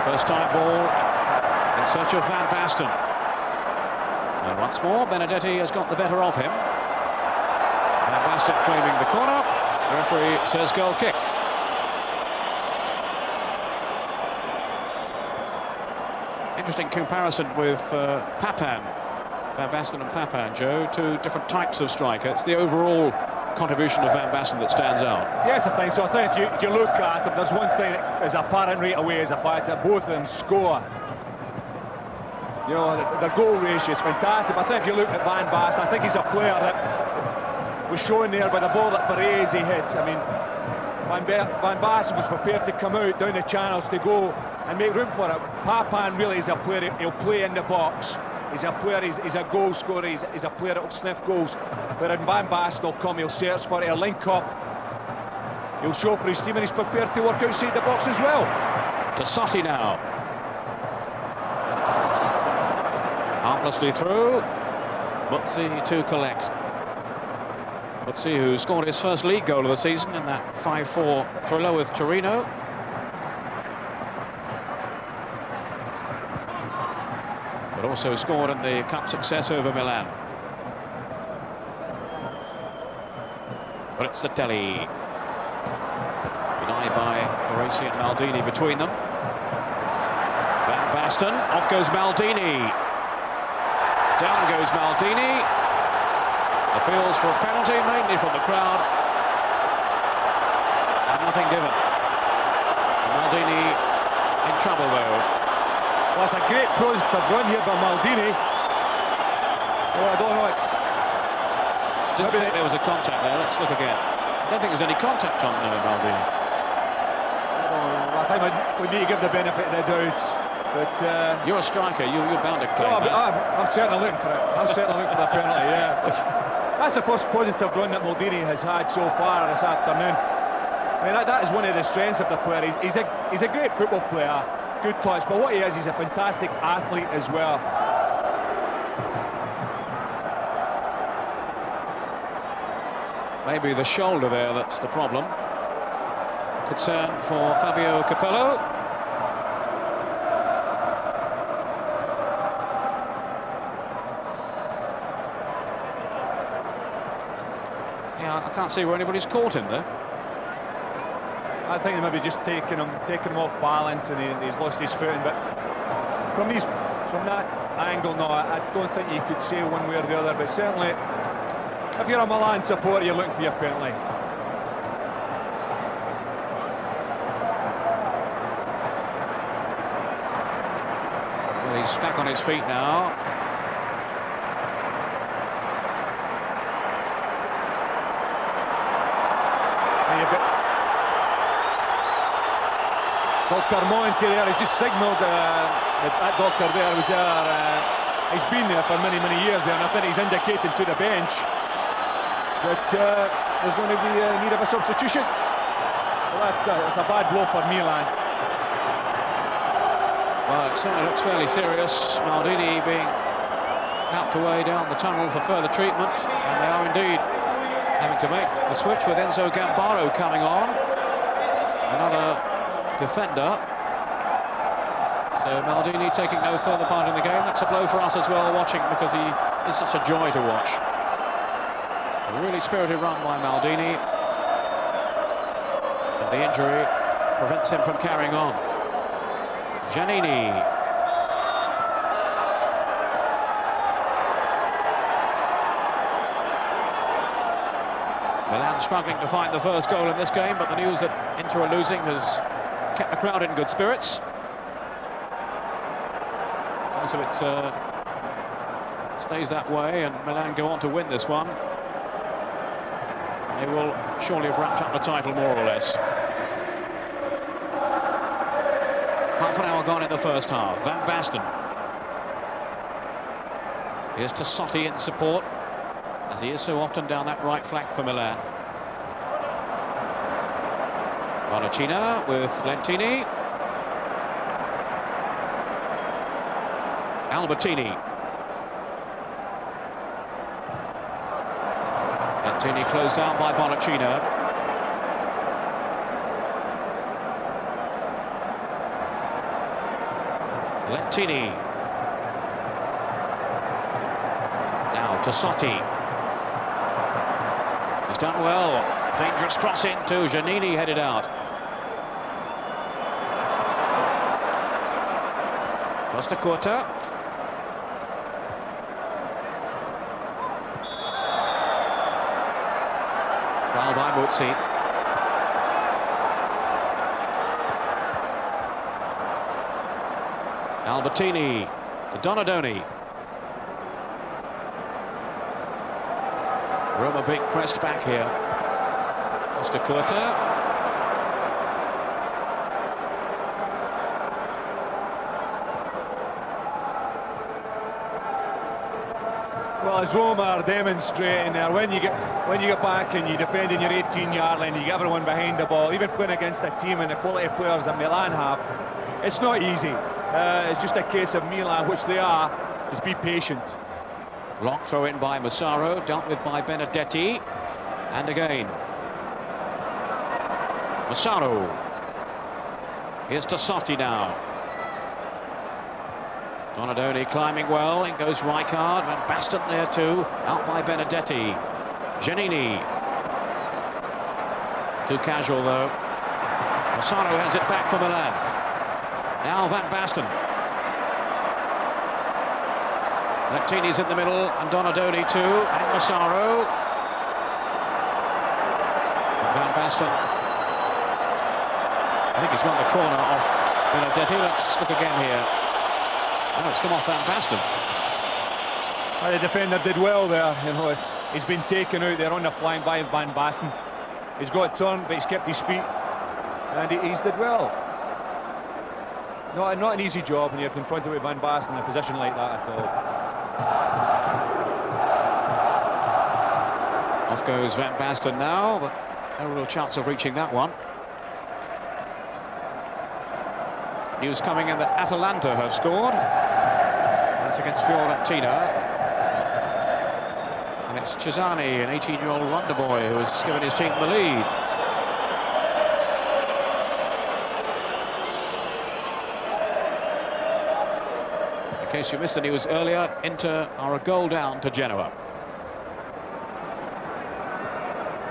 First time ball in search of Van Basten. And once more, Benedetti has got the better of him. Van Basten claiming the corner. The referee says goal kick. Interesting comparison with Papan. Van Basten and Papan, Joe, two different types of striker. It's the overall contribution of Van Basten that stands out. Yes, I think so. I think if you look at them, there's one thing that is apparent right away is the fact that both of them score. You know, their goal ratio is fantastic. But I think if you look at Van Basten, I think he's a player that was shown there by the ball that Baresi hit. I mean, Van Basten was prepared to come out down the channels to go and make room for it. Papan really is a player, he'll play in the box. He's a player, he's a goal scorer, he's a player that will sniff goals. But Van Basten will come, he'll search for it, he'll link up, he'll show for his team, and he's prepared to work outside the box as well. To Sotti now. Harmlessly through. Muzzi to collect. Muzzi, who scored his first league goal of the season in that 5-4 thriller with Torino. But also scored in the cup success over Milan. Rizzatelli, denied by Baresi and Maldini between them. Van Basten, off goes Maldini. Down goes Maldini. Appeals for a penalty, mainly from the crowd. And nothing given. Maldini in trouble though. Well, it's a great positive run here by Maldini. Oh, I don't know it. Didn't think there was a contact there. Let's look again. I don't think there's any contact on Maldini. I think we need to give the benefit of the doubt. But you're a striker. You're bound to claim that. I'm certainly looking for it. I'm certainly looking for the penalty. Yeah. That's the first positive run that Maldini has had so far this afternoon. I mean, that is one of the strengths of the player. He's a great football player, good touch. But what he is, he's a fantastic athlete as well. Maybe the shoulder there, that's the problem. Concern for Fabio Capello. Yeah, I can't see where anybody's caught him there. I think they maybe just taking him off balance, and he's lost his footing. But from that angle, no, I don't think you could say one way or the other. But certainly, if you're a Milan supporter, you're looking for your penalty. Well, he's back on his feet now. Dr. Monti there has just signalled that doctor there was there. He's been there for many, many years there, and I think he's indicating to the bench that there's going to be a need of a substitution. Well, that's a bad blow for Milan. Well, it certainly looks fairly serious. Maldini being helped away down the tunnel for further treatment, and they are indeed having to make the switch with Enzo Gambaro coming on, another defender. So Maldini taking no further part in the game. That's a blow for us as well watching, because he is such a joy to watch. A really spirited run by Maldini, but the injury prevents him from carrying on. Giannini. Milan struggling to find the first goal in this game, but the news that Inter are losing has kept the crowd in good spirits. So it stays that way, and Milan go on to win this one. They will surely have wrapped up the title more or less. Half an hour gone in the first half. Van Basten. Here's Tassotti in support, as he is so often down that right flank for Milan. Bonacina with Lentini. Albertini. Lentini closed down by Bonacina. Lentini. Now Tassotti. He's done well. Dangerous cross into Giannini, headed out. Costa Curta. Foul by Muzzi. Albertini to Donadoni. Roma being pressed back here. Costa Curta. Well, as Roma are demonstrating there, when you get back and you defend in your 18-yard line, you get everyone behind the ball, even playing against a team and the quality of players that Milan have, it's not easy. It's just a case of Milan, which they are, just be patient. Long throw in by Massaro, dealt with by Benedetti, and again Massaro. Here's Tassotti now. Donadoni climbing well, in goes Rijkaard, Van Basten there too, out by Benedetti. Giannini. Too casual though. Massaro has it back for Milan. Now Van Basten. Lentini's in the middle, and Donadoni too, and Massaro. And Van Basten. I think he's won the corner off Benedetti. Let's look again here. Oh, it's come off Van Basten. Well, the defender did well there, you know, he's been taken out there on the flank by Van Basten. He's got turned, but he's kept his feet, and he's did well. Not an easy job when you're confronted with Van Basten in a position like that at all. Off goes Van Basten now, but no real chance of reaching that one. News coming in that Atalanta have scored. That's against Fiorentina. And it's Cesani, an 18-year-old wonder boy, who has given his team the lead. In case you missed the news earlier, Inter are a goal down to Genoa.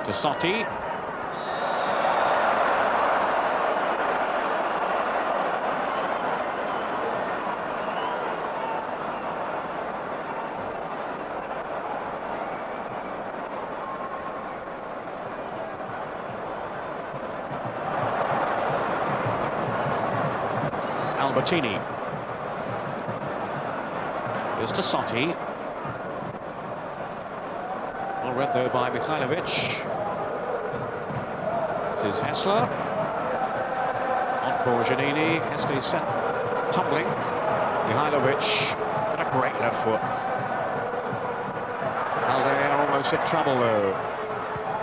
Tassotti. Albertini. Here's Tassotti. Well read though by Mihailovic. This is Hessler. On for Giannini. Hessler is sent tumbling. Mihailovic got a great left foot. Aldeir almost in trouble though.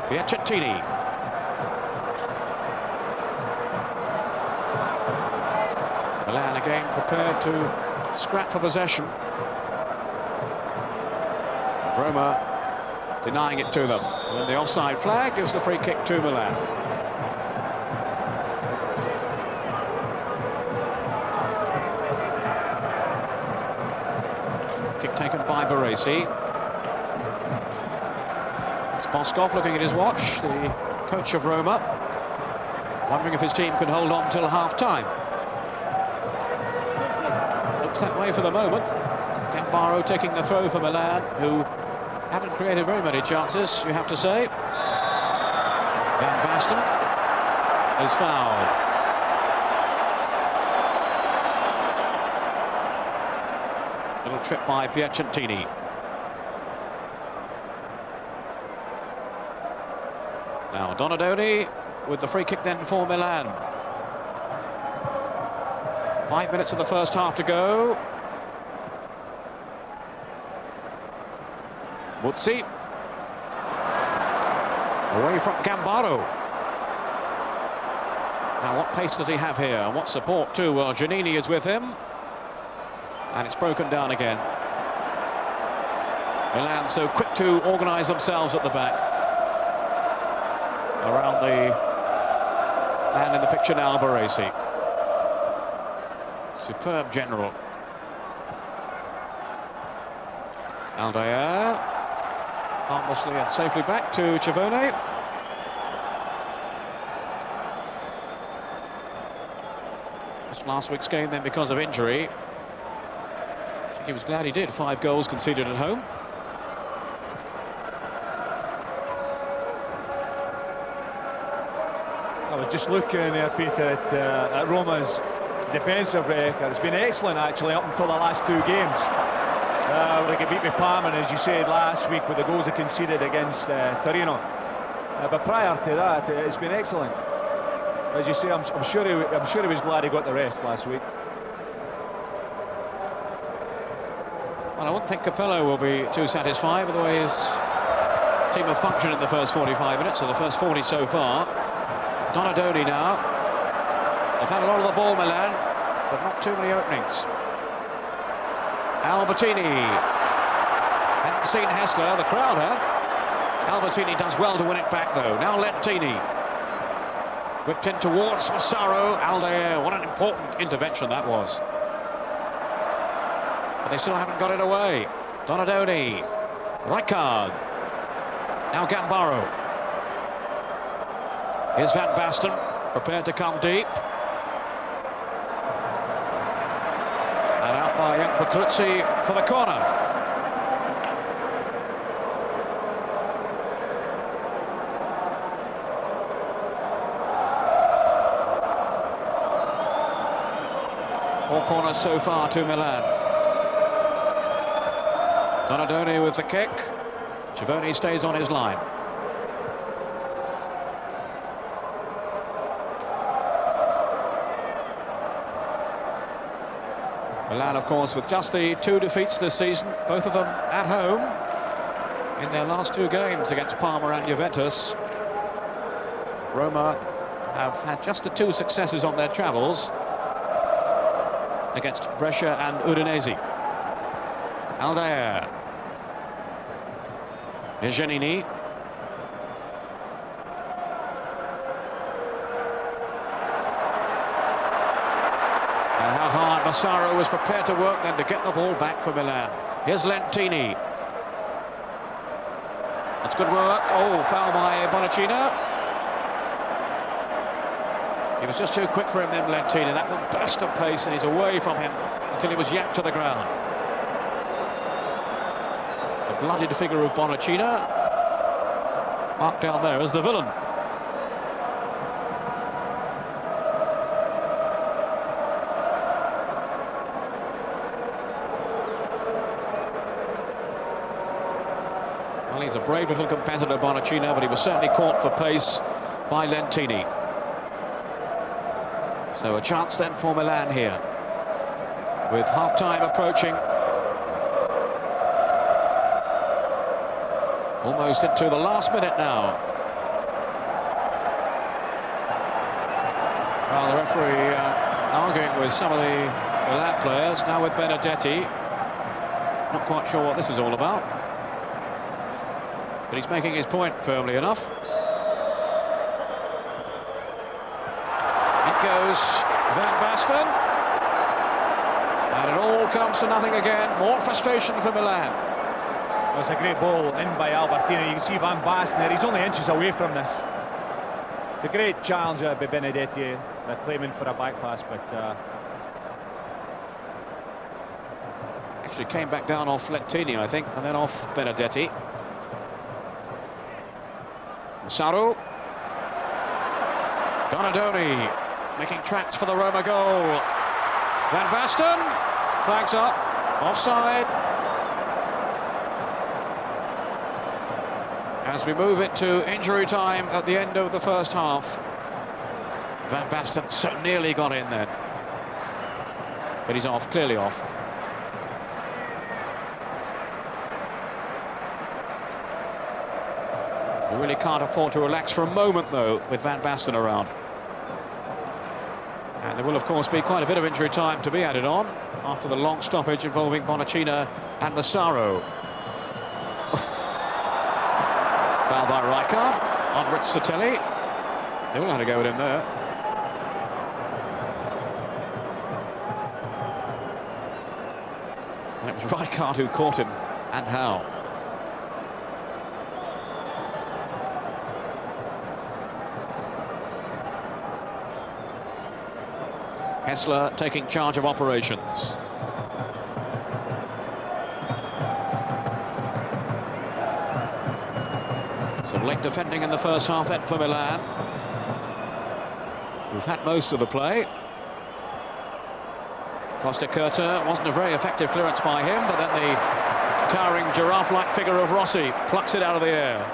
Piacentini. Milan again prepared to scrap for possession. Roma denying it to them. And the offside flag gives the free kick to Milan. Kick taken by Baresi. It's Boskov looking at his watch, the coach of Roma, wondering if his team can hold on till half-time. Looks that way for the moment. Gambaro taking the throw for Milan, who haven't created very many chances, you have to say. Van Basten is fouled. Little trip by Piacentini. Now Donadoni with the free kick then for Milan. 5 minutes of the first half to go. Muzzi. Away from Gambaro. Now what pace does he have here? And what support too? Well, Giannini is with him. And it's broken down again. Milan so quick to organise themselves at the back. Around the man in the picture now, Baresi. Superb general. Aldair. Harmlessly and safely back to Civone. Just last week's game then because of injury. I think he was glad he did. 5 goals conceded at home. I was just looking there, Peter, at Roma's defensive record. It's been excellent actually up until the last 2 games. They could beat Parma, as you said last week, with the goals they conceded against Torino. But prior to that, it's been excellent. As you say, I'm sure he was glad he got the rest last week. Well, I wouldn't think Capello will be too satisfied with the way his team have functioned in the first 45 minutes, or the first 40 so far. Donadoni now. They've had a lot of the ball, Milan, but not too many openings. Albertini. Hadn't seen Hessler, the crowd had. Albertini does well to win it back though. Now Lentini. Whipped in towards Massaro. Aldair, what an important intervention that was. But they still haven't got it away. Donadoni. Rijkaard. Now Gambaro. Here's Van Basten, prepared to come deep. And out by young Petruzzi for the corner. Four corners so far to Milan. Donadoni with the kick. Civone stays on his line. Milan, of course, with just the 2 defeats this season, both of them at home in their last 2 games against Parma and Juventus. Roma have had just the 2 successes on their travels against Brescia and Udinese. Aldair. Giannini. And how hard Massaro was prepared to work then to get the ball back for Milan. Here's Lentini. That's good work. Oh, foul by Bonacina. He was just too quick for him then, Lentini. That one burst of pace and he's away from him until he was yanked to the ground. The bloodied figure of Bonacina marked down there as the villain. Well, he's a brave little competitor, Bonacina, but he was certainly caught for pace by Lentini. So a chance then for Milan here, with half-time approaching. Almost into the last minute now. Well, the referee arguing with some of the Milan players, now with Benedetti. Not quite sure what this is all about. But he's making his point firmly enough. It goes Van Basten. And it all comes to nothing again. More frustration for Milan. It was a great ball in by Albertini. You can see Van Basten there. He's only inches away from this. It's a great challenge by Benedetti. They're claiming for a back pass, but actually came back down off Lettini, I think, and then off Benedetti. Massaro. Donadoni making tracks for the Roma goal. Van Basten flags up, offside. As we move into injury time at the end of the first half. Van Basten so nearly got in then. But he's off, clearly off. We really can't afford to relax for a moment, though, with Van Basten around. And there will, of course, be quite a bit of injury time to be added on after the long stoppage involving Bonacina and Massaro. Foul by Rijkaard on Rizzatelli. They all had a go at him there. And it was Rijkaard who caught him, and how. Hessler taking charge of operations. Some late defending in the first half then for Milan. We've had most of the play. Costa Curta wasn't a very effective clearance by him, but then the towering giraffe-like figure of Rossi plucks it out of the air.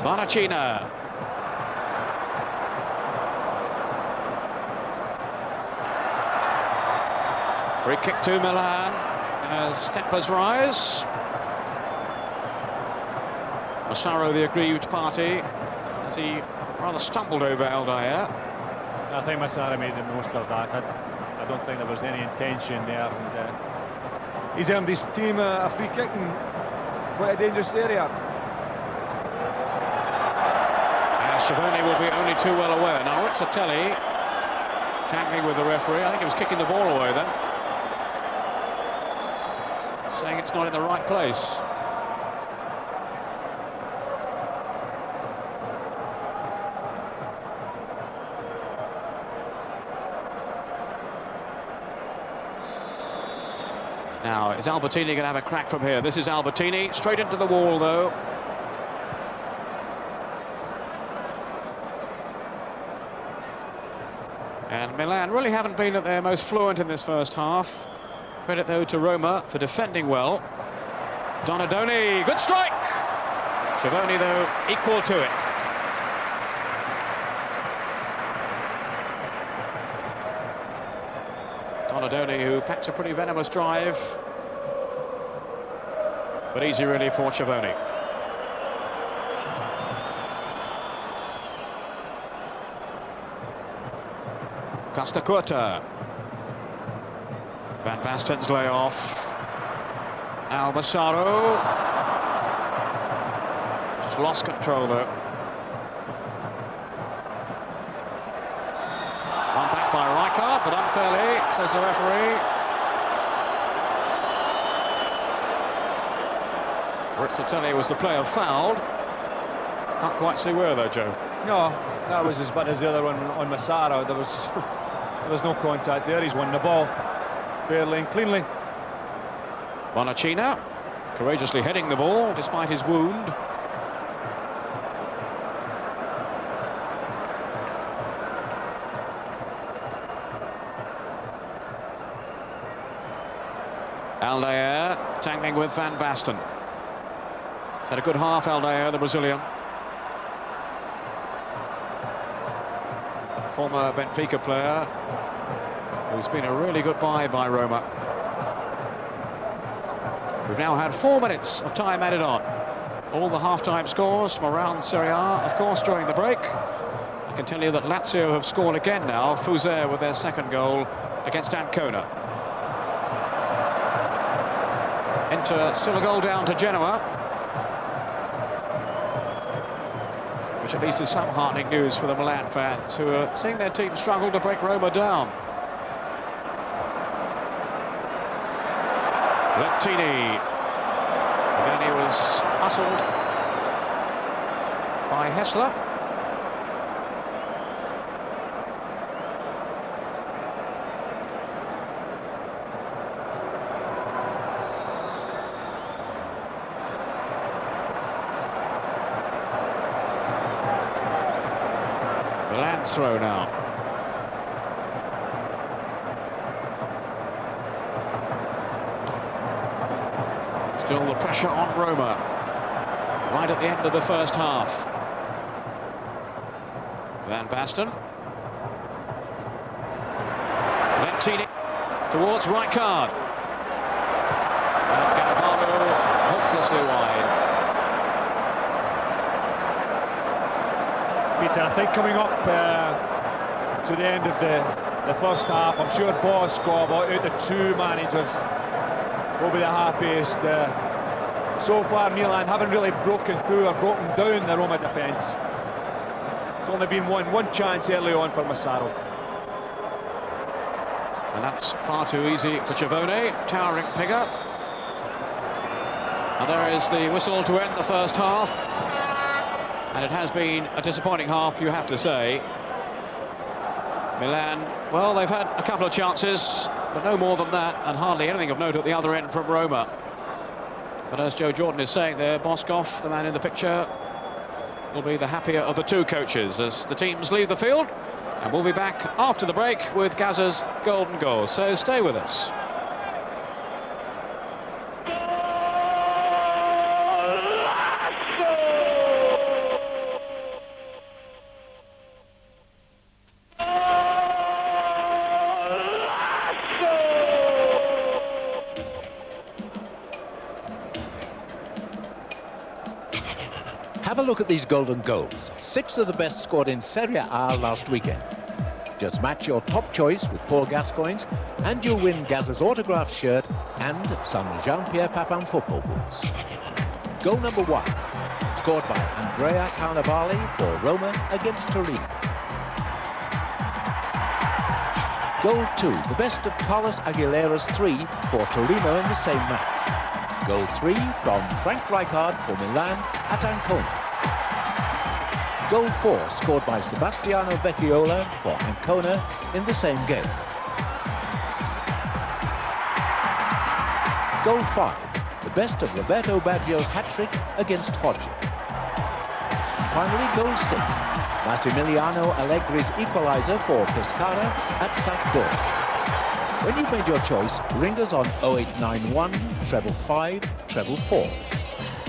Bonacina. Free kick to Milan as tempers rise. Massaro, the aggrieved party, as he rather stumbled over Aldair. I think Massaro made the most of that. I don't think there was any intention there. And, he's earned his team a free kick in quite a dangerous area. Schiavone will be only too well aware. Now Rizzatelli tangling with the referee. I think he was kicking the ball away then. Saying it's not in the right place. Now, is Albertini going to have a crack from here? This is Albertini, straight into the wall though. And Milan really haven't been at their most fluent in this first half. Credit, though, to Roma for defending well. Donadoni, good strike! Schiavone, though, equal to it. Donadoni, who packs a pretty venomous drive. But easy, really, for Schiavone. Costa Curta. Van Basten's layoff. Now Massaro. Just lost control though. One back by Rijkaard, but unfairly, says the referee. Rizzatelli was the player fouled. Can't quite see where though, Joe. No, that was as bad as the other one on Massaro. There was no contact there. He's won the ball fairly and cleanly. Bonacina courageously heading the ball despite his wound. Aldair tangling with Van Basten. He's had a good half, Aldair, the Brazilian. Former Benfica player, who's been a really good buy by Roma. We've now had 4 minutes of time added on. All the half-time scores from around Serie A, of course, during the break. I can tell you that Lazio have scored again now, Fuzet with their second goal against Ancona. Inter still a goal down to Genoa, which at least is some heartening news for the Milan fans, who are seeing their team struggle to break Roma down. Lentini. Again, he was hustled by Hessler. Milan's throw now. Still the pressure on Roma, right at the end of the first half. Van Basten. Lentini towards Rijkaard. And Galvano hopelessly wide. Peter, I think coming up to the end of the first half, I'm sure Boskov, out the two managers, will be the happiest. So far, Milan haven't really broken through or broken down the Roma defence. It's only been one chance early on for Massaro. And that's far too easy for Civone, towering figure. And there is the whistle to end the first half. And it has been a disappointing half, you have to say. Milan, well, they've had a couple of chances, but no more than that, and hardly anything of note at the other end from Roma. But as Joe Jordan is saying there, Boskov, the man in the picture, will be the happier of the two coaches as the teams leave the field. And we'll be back after the break with Gazza's golden goal. So stay with us. Have a look at these golden goals. 6 of the best scored in Serie A last weekend. Just match your top choice with Paul Gascoigne's and you'll win Gazza's autographed shirt and some Jean-Pierre Papin football boots. Goal number 1, scored by Andrea Carnevali for Roma against Torino. Goal 2, the best of Carlos Aguilera's 3 for Torino in the same match. Goal 3 from Frank Rijkaard for Milan at Ancona. Goal 4 scored by Sebastiano Vecchiola for Ancona in the same game. Goal 5, the best of Roberto Baggio's hat-trick against Foggia. And finally, goal 6, Massimiliano Allegri's equaliser for Pescara at Sampdoria. When you've made your choice, ring us on 0891 555 444.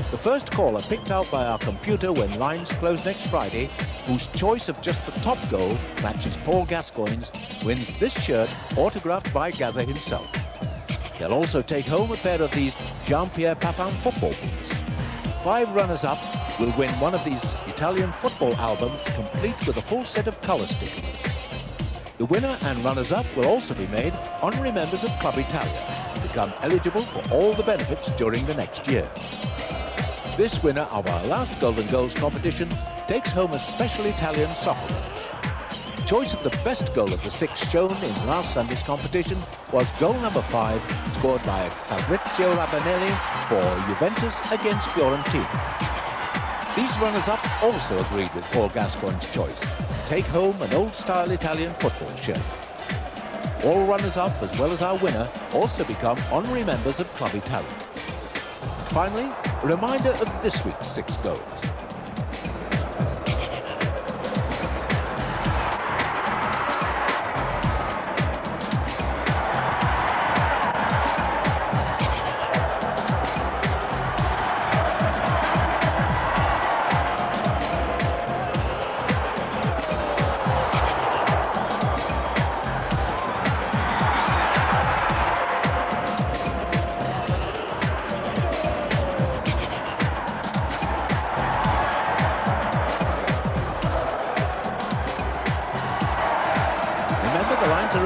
The first caller picked out by our computer when lines close next Friday, whose choice of just the top goal matches Paul Gascoigne's, wins this shirt autographed by Gazza himself. They'll also take home a pair of these Jean-Pierre Papin football boots. 5 runners-up will win one of these Italian football albums complete with a full set of colour stickers. The winner and runners-up will also be made honorary members of Club Italia and become eligible for all the benefits during the next year. This winner of our last Golden Goals competition takes home a special Italian soccer watch. Choice of the best goal of the 6 shown in last Sunday's competition was goal number 5, scored by Fabrizio Rabanelli for Juventus against Fiorentina. These runners-up also agreed with Paul Gascoigne's choice. Take home an old-style Italian football shirt. All runners-up, as well as our winner, also become honorary members of Club Italia. And finally, a reminder of this week's 6 goals.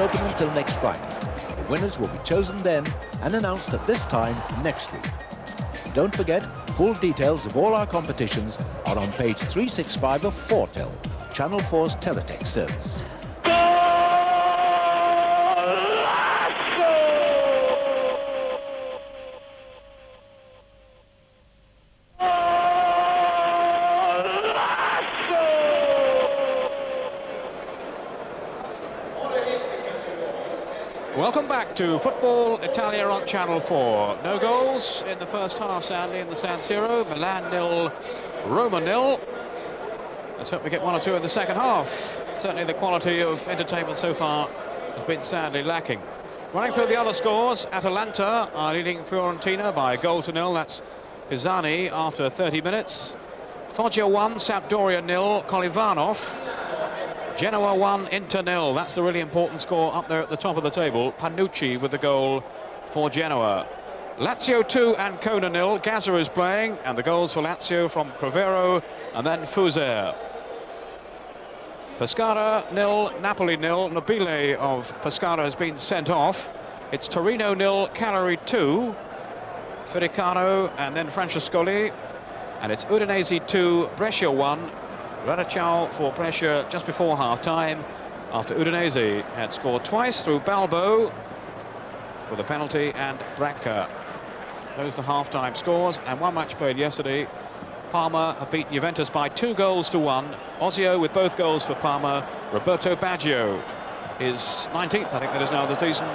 open until next Friday. The winners will be chosen then and announced at this time next week. Don't forget, full details of all our competitions are on page 365 of 4Tel, Channel 4's Teletext service. Welcome back to Football Italia on Channel 4. No goals in the first half, sadly, in the San Siro. Milan 0, Roma 0. Let's hope we get one or two in the second half. Certainly the quality of entertainment so far has been sadly lacking. Running through the other scores, Atalanta are leading Fiorentina by 1-0. That's Pisani after 30 minutes. Foggia 1, Sampdoria 0, Kolivanov. Genoa 1, Inter 0. That's the really important score up there at the top of the table. Panucci with the goal for Genoa. Lazio 2, Ancona 0. Gazza is playing, and the goals for Lazio from Crivero and then Fuser. Pescara 0, Napoli 0. Nobile of Pescara has been sent off. It's Torino 0, Cagliari 2. Fedicano and then Francescoli. And it's Udinese 2, Brescia 1. Radicciao for Brescia just before half-time, after Udinese had scored twice through Balbo with a penalty and Brackley. Those are the half-time scores, and one match played yesterday. Parma have beaten Juventus by 2-1. Ozio with both goals for Parma. Roberto Baggio is 19th, I think that is now the season,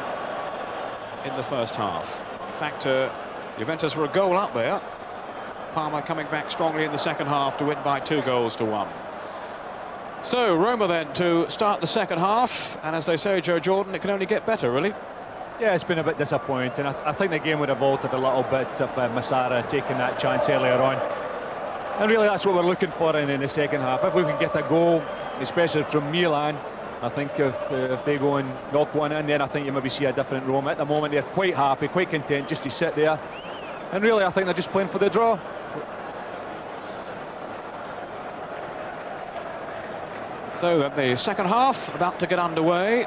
in the first half. In fact, Juventus were a goal up there. Parma coming back strongly in the second half to win by 2-1. So Roma then to start the second half, and as they say, Joe Jordan, it can only get better, really. Yeah, it's been a bit disappointing. I think the game would have altered a little bit if Massara taking that chance earlier on. And really that's what we're looking for in the second half. If we can get a goal, especially from Milan, I think if they go and knock one in, then I think you maybe see a different Roma. At the moment they're quite happy, quite content just to sit there. And really I think they're just playing for the draw. So that the second half about to get underway.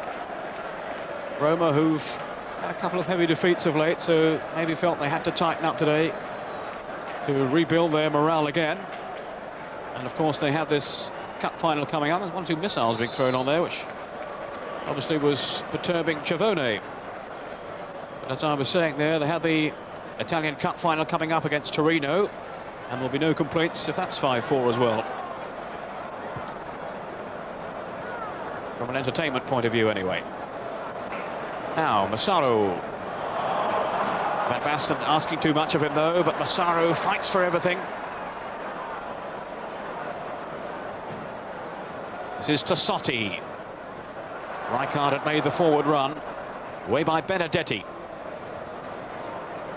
Roma, who've had a couple of heavy defeats of late, so maybe felt they had to tighten up today to rebuild their morale again. And of course they have this cup final coming up. There's 1 or 2 missiles being thrown on there, which obviously was perturbing Chavone. But as I was saying there, they have the Italian cup final coming up against Torino, and there'll be no complaints if that's 5-4 as well. From an entertainment point of view, anyway. Now, Massaro. Van Basten asking too much of him, though, but Massaro fights for everything. This is Tassotti. Rijkaard had made the forward run. Away by Benedetti,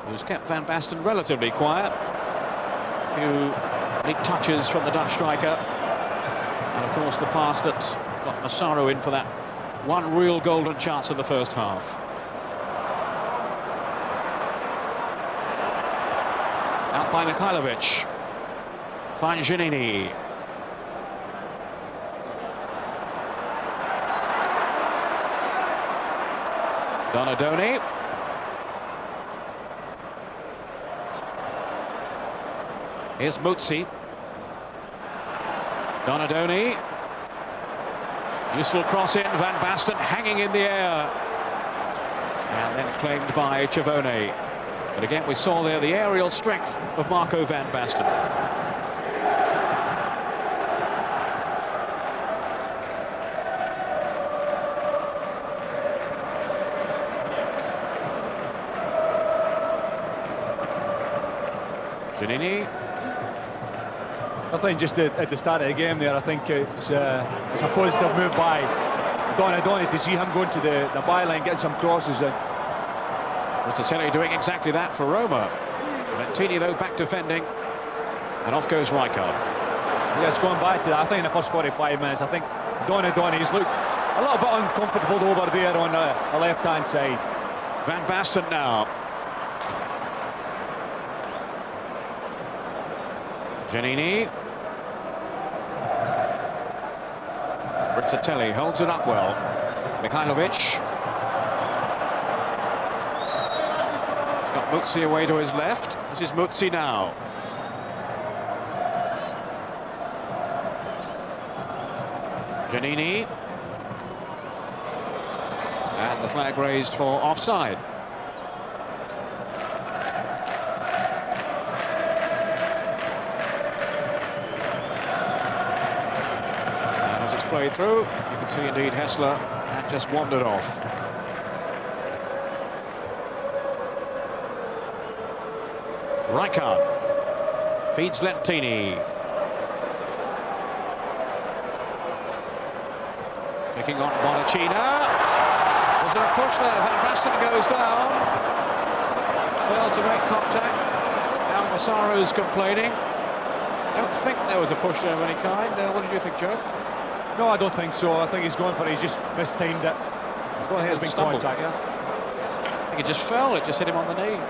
who's kept Van Basten relatively quiet. A few neat touches from the Dutch striker. And, of course, the pass that got Massaro in for that one real golden chance in the first half. Out by Mikhailovic. Finds Giannini. Donadoni. Here's Muzzi. Donadoni. Useful cross in, Van Basten hanging in the air. And then claimed by Chavone. But again, we saw there the aerial strength of Marco Van Basten. Giannini. I think just at the start of the game there, I think it's a positive move by Donadoni to see him going to the byline, getting some crosses in. Rizzatelli doing exactly that for Roma. Ventini, though, back defending. And off goes Rijkaard. Yes, going back to that, I think in the first 45 minutes, I think Donadoni's looked a little bit uncomfortable over there on the left-hand side. Van Basten now. Giannini. Rizzatelli holds it up well. Mikhailovic. got Muzzi away to his left. This is Muzzi now. Giannini. And the flag raised for offside. And as it's played through, you can see indeed Hessler had just wandered off. Rijkaard feeds Lentini. Picking on Bonacina. Was there a push there? Van Basten goes down. Failed to make contact. Now Massaro's complaining. Don't think there was a push there of any kind. What did you think, Joe? No, I don't think so. I think he's going for it. He's just mistimed it. I don't think there's been contact, yeah. I think it just fell. It just hit him on the knee.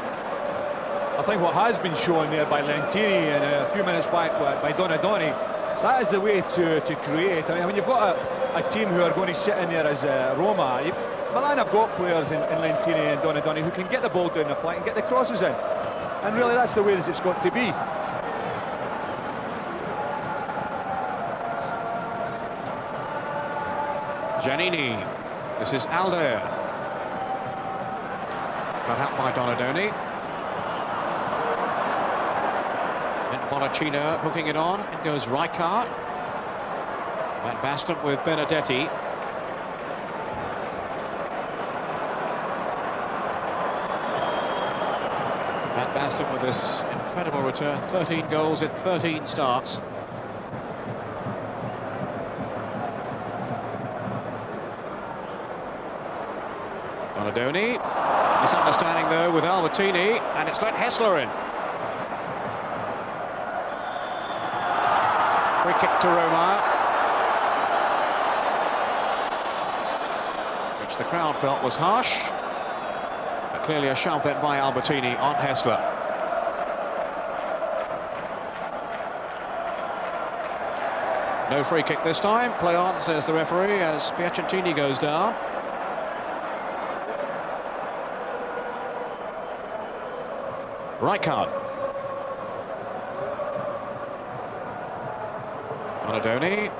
I think what has been shown there by Lentini and a few minutes back by Donadoni, that is the way to create. I mean, when you've got a team who are going to sit in there as Roma, Milan have got players in Lentini and Donadoni who can get the ball down the flank and get the crosses in. And really, that's the way that it's got to be. Giannini. This is Alder. Cut out by Donadoni. And Bonacina hooking it on. It goes Rijkaard. Van Basten with Benedetti. Van Basten with this incredible return. 13 goals in 13 starts. Donadoni. Misunderstanding though with Albertini, and it's let Hessler in. Free kick to Roma, which the crowd felt was harsh. But clearly a shove then by Albertini on Hessler. No free kick this time. Play on, says the referee, as Piacentini goes down. Rijkaard. Donadoni.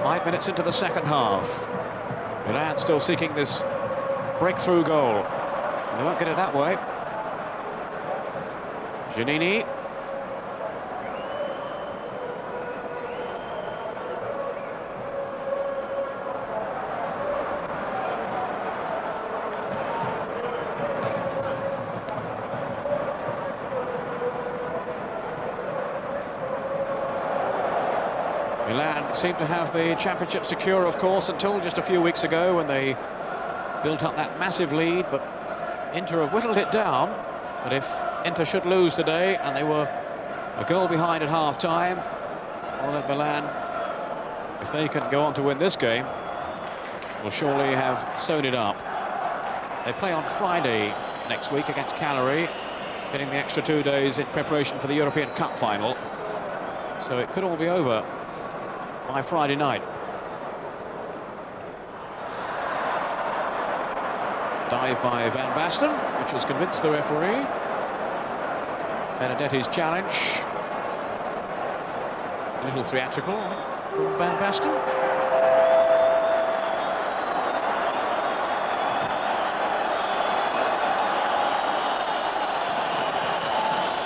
5 minutes into the second half. Milan still seeking this breakthrough goal. And they won't get it that way. Giannini. Milan seemed to have the championship secure, of course, until just a few weeks ago when they built up that massive lead, but Inter have whittled it down. But if Inter should lose today, and they were a goal behind at half-time, well, then Milan, if they can go on to win this game, will surely have sewn it up. They play on Friday next week against Cagliari, getting the extra 2 days in preparation for the European Cup final. So it could all be over by Friday night. Dive by Van Basten, which has convinced the referee. Benedetti's challenge. A little theatrical from Van Basten.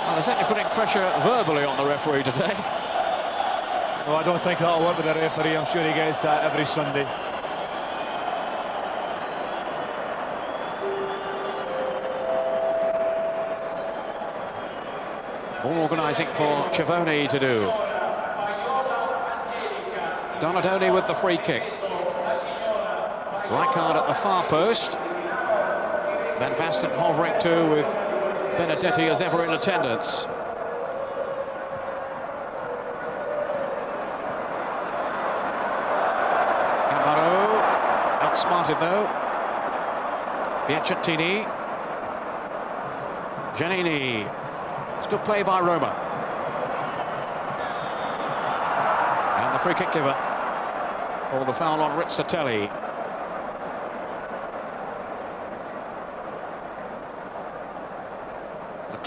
Well, they're certainly putting pressure verbally on the referee today. No, I don't think that'll work with the referee. I'm sure he gets that every Sunday. More organising for Civoni to do. Donadoni with the free kick. Rijkaard at the far post. Van Basten hovering too, with Benedetti as ever in attendance. Outsmarted though. Piacentini. Giannini. It's good play by Roma. And the free kick given for the foul on Rizzatelli.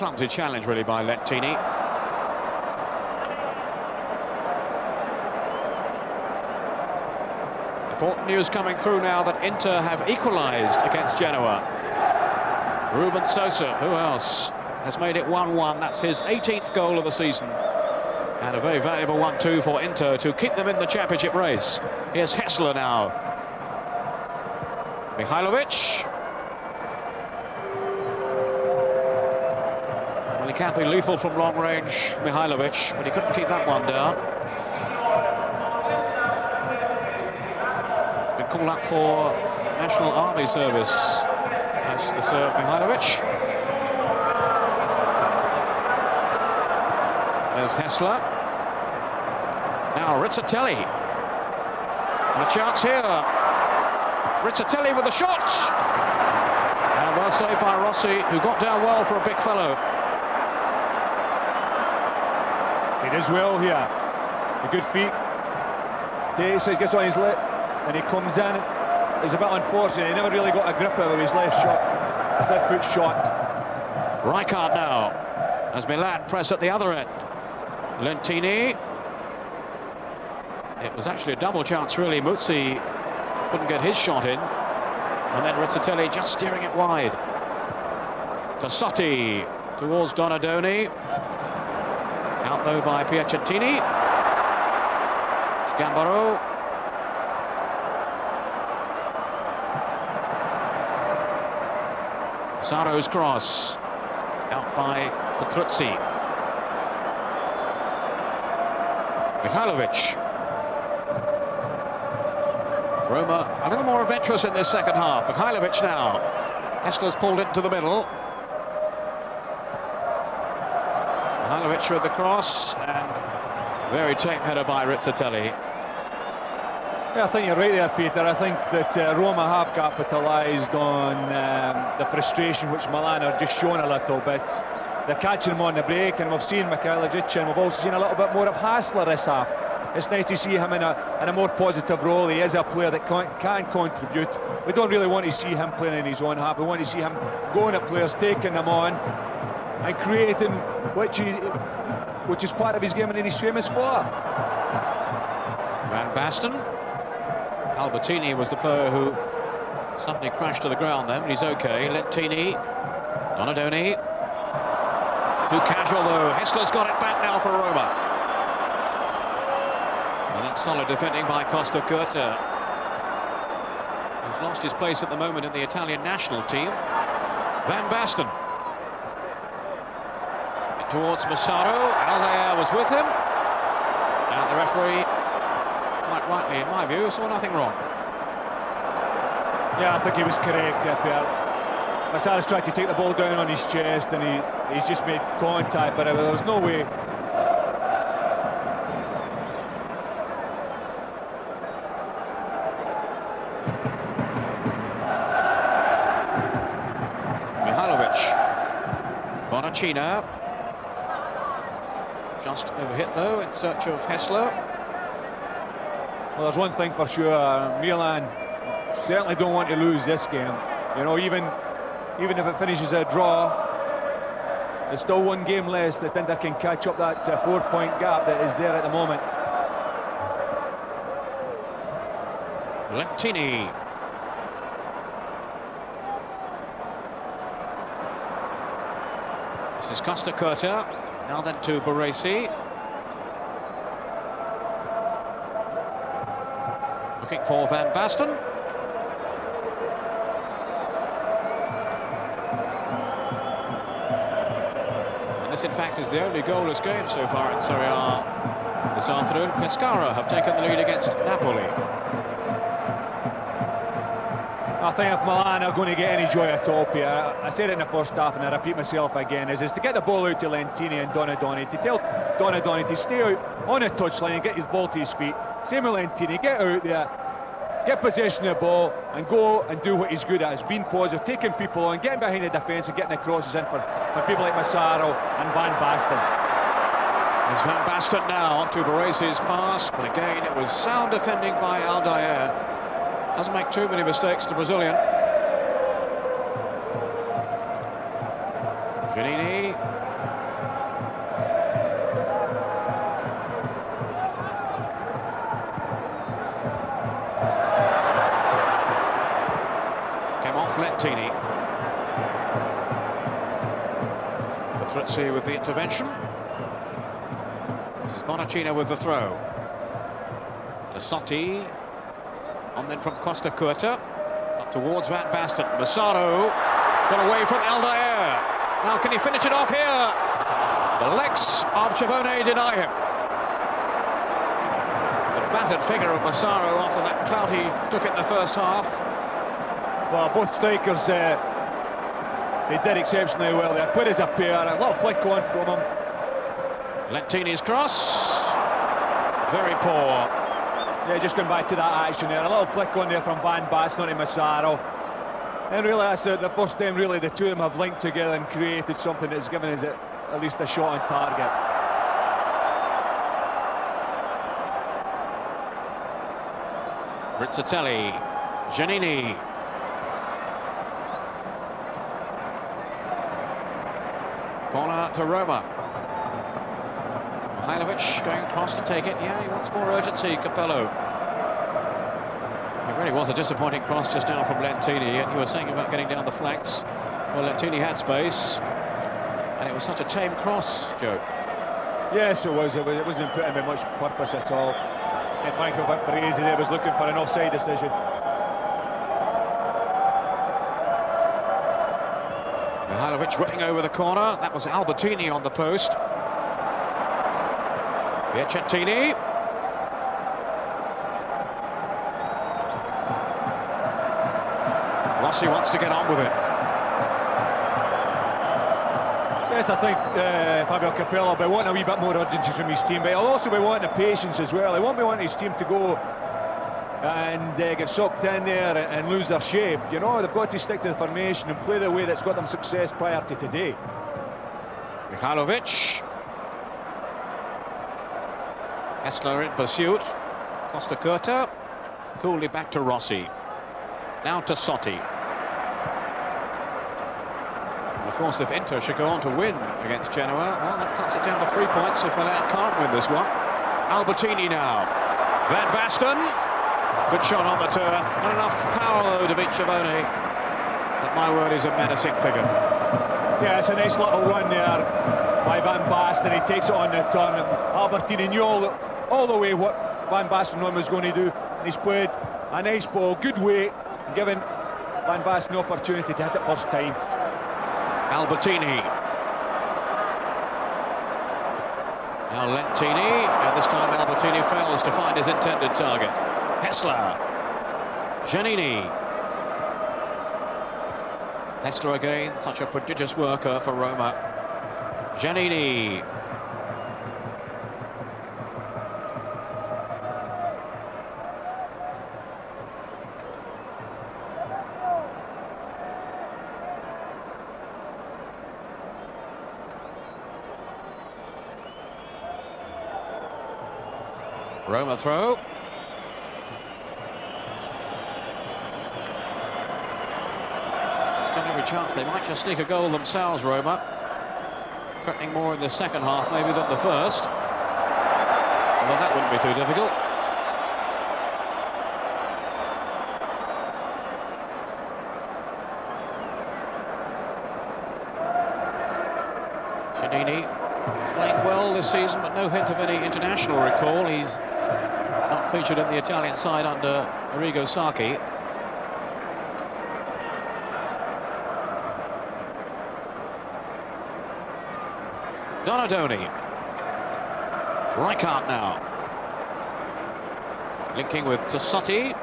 clumsy challenge, really, by Lentini. Important news coming through now that Inter have equalised against Genoa. Ruben Sosa, who else, has made it 1-1. That's his 18th goal of the season. And a very valuable 1-2 for Inter to keep them in the championship race. Here's Hessler now. Mihajlovic. Well, he can't be lethal from long range, Mihajlovic, but he couldn't keep that one down. He's been called up for National Army service. That's the Serb Mihajlovic. There's Hessler. Now Rizzatelli. And a chance here. Rizzatelli with a shot. And well saved by Rossi, who got down well for a big fellow. He does well here. A good feet. Takes it, gets on his lip, and he comes in. He's a bit unfortunate. He never really got a grip of his left shot. His left foot shot. Rijkaard now, as Milan press at the other end. Lentini. It was actually a double chance, really. Muzzi couldn't get his shot in. And then Rizzatelli just steering it wide. Tassotti towards Donadoni. Out, though, by Piacentini. Gambaro. Massaro's cross. Out by Petruzzi. Mihajlovic. Roma a little more adventurous in this second half. Mihajlovic now. Hessler's pulled into the middle. Mihajlovic with the cross, and very tape header by Rizzatelli. Yeah, I think you're right there, Peter. I think that Roma have capitalised on the frustration which Milan are just showing a little bit. They're catching him on the break, and we've seen Mihajlovic, and we've also seen a little bit more of Hassler this half. It's nice to see him in a more positive role. He is a player that can contribute. We don't really want to see him playing in his own half. We want to see him going at players, taking them on, and creating which is part of his game and he's famous for. Van Basten. Albertini was the player who suddenly crashed to the ground then, but he's okay. Lentini. Donadoni. Too casual, though. Hessler's got it back now for Roma. And then solid defending by Costa Curta, who's lost his place at the moment in the Italian national team. Van Basten. Towards Massaro. Aldair was with him. And the referee, quite rightly, in my view, saw nothing wrong. Yeah, I think he was correct, Pierre. Massaro's tried to take the ball down on his chest, and he's just made contact, but there was no way. Mihajlovic. Bonacina. Just overhit, though, in search of Hessler. Well, there's one thing for sure. Milan certainly don't want to lose this game. You know, even if it finishes a draw, there's still one game less that Inter can catch up that 4-point gap that is there at the moment. Lentini. This is Costa Curta. Now then to Baresi. Looking for Van Basten. And this, in fact, is the only goalless game so far in Serie A this afternoon. Pescara have taken the lead against Napoli. I think if Milan are going to get any joy at all, Pierre, I said it in the first half and I repeat myself again, is to get the ball out to Lentini and Donadoni, to tell Donadoni to stay out on the touchline and get his ball to his feet. Same with Lentini, get out there, get possession of the ball and go and do what he's good at, is being positive, taking people on, getting behind the defence and getting the crosses in for people like Massaro and Van Basten. There's Van Basten now onto Baresi's pass, but again it was sound defending by Aldair. Doesn't make too many mistakes, the Brazilian. Giannini. Came off Lentini. Patrizzi with the intervention. This is Bonacina with the throw. Sotti, on then from Costa Curta, up towards Van Basten. Massaro got away from Aldair. Now can he finish it off here? The legs of Chavone deny him. The battered figure of Massaro after that clout he took in the first half. Well, both strikers, they did exceptionally well there. Put as a pair, a little flick on from him. Lentini's cross, very poor. Yeah, just going back to that action there. A little flick on there from Van Basten to Massaro. And really, that's the first time really the two of them have linked together and created something that's given us at least a shot on target. Rizzatelli, Giannini. Corner to Roma. Mihailovic going across to take it. Yeah, he wants more urgency, Capello. It really was a disappointing cross just now from Lentini. And you were saying about getting down the flanks. Well, Lentini had space. And it was such a tame cross, Joe. Yes, it was. It wasn't putting with much purpose at all. And Franco Baresi there was looking for an offside decision. Mihailovic whipping over the corner. That was Albertini on the post. Piacentini. Rossi wants to get on with it. Yes, I think Fabio Capello will be wanting a wee bit more urgency from his team, but he'll also be wanting the patience as well. He won't be wanting his team to go and get sucked in there and lose their shape. You know, they've got to stick to the formation and play the way that's got them success prior to today. Mihailovic. Hessler in pursuit. Costa Curta. Coolly back to Rossi. Now to Sotti. Of course, if Inter should go on to win against Genoa, well, that cuts it down to 3 points if Milan can't win this one. Albertini now. Van Basten. Good shot on the turn. Not enough power, though, to beat Chavone. But my word, is a menacing figure. Yeah, it's a nice little run there by Van Basten. He takes it on the turn. And Albertini knew all the way what Van Basten was going to do. And he's played a nice ball, good weight, and given Van Basten the opportunity to hit it first time. Albertini. Now Lentini, and this time Albertini fails to find his intended target. Hessler. Giannini. Hessler again, such a prodigious worker for Roma. Giannini. Roma throw. Still every chance they might just sneak a goal themselves, Roma. Threatening more in the second half maybe than the first. Although that wouldn't be too difficult. Giannini playing well this season, but no hint of any international recall. He's not featured in the Italian side under Arrigo Sacchi. Donadoni. Rijkaard now. Linking with Tassotti.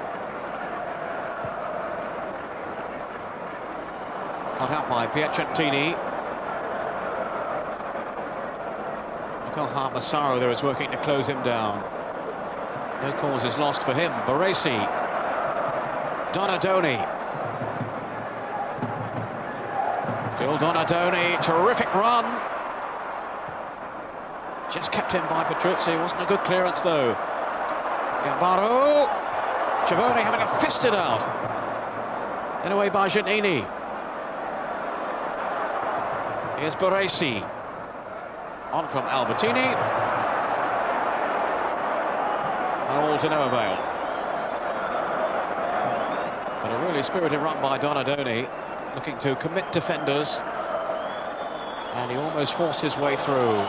Cut out by Piacentini. Look how hard Massaro there is working to close him down. No cause is lost for him. Baresi. Donadoni. Still Donadoni. Terrific run. Just kept in by Patrizzi. Wasn't a good clearance though. Gambaro. Chavone having a fisted out. In a way by Giannini. Here's Baresi. On from Albertini. And all to no avail. But a really spirited run by Donadoni, looking to commit defenders. And he almost forced his way through.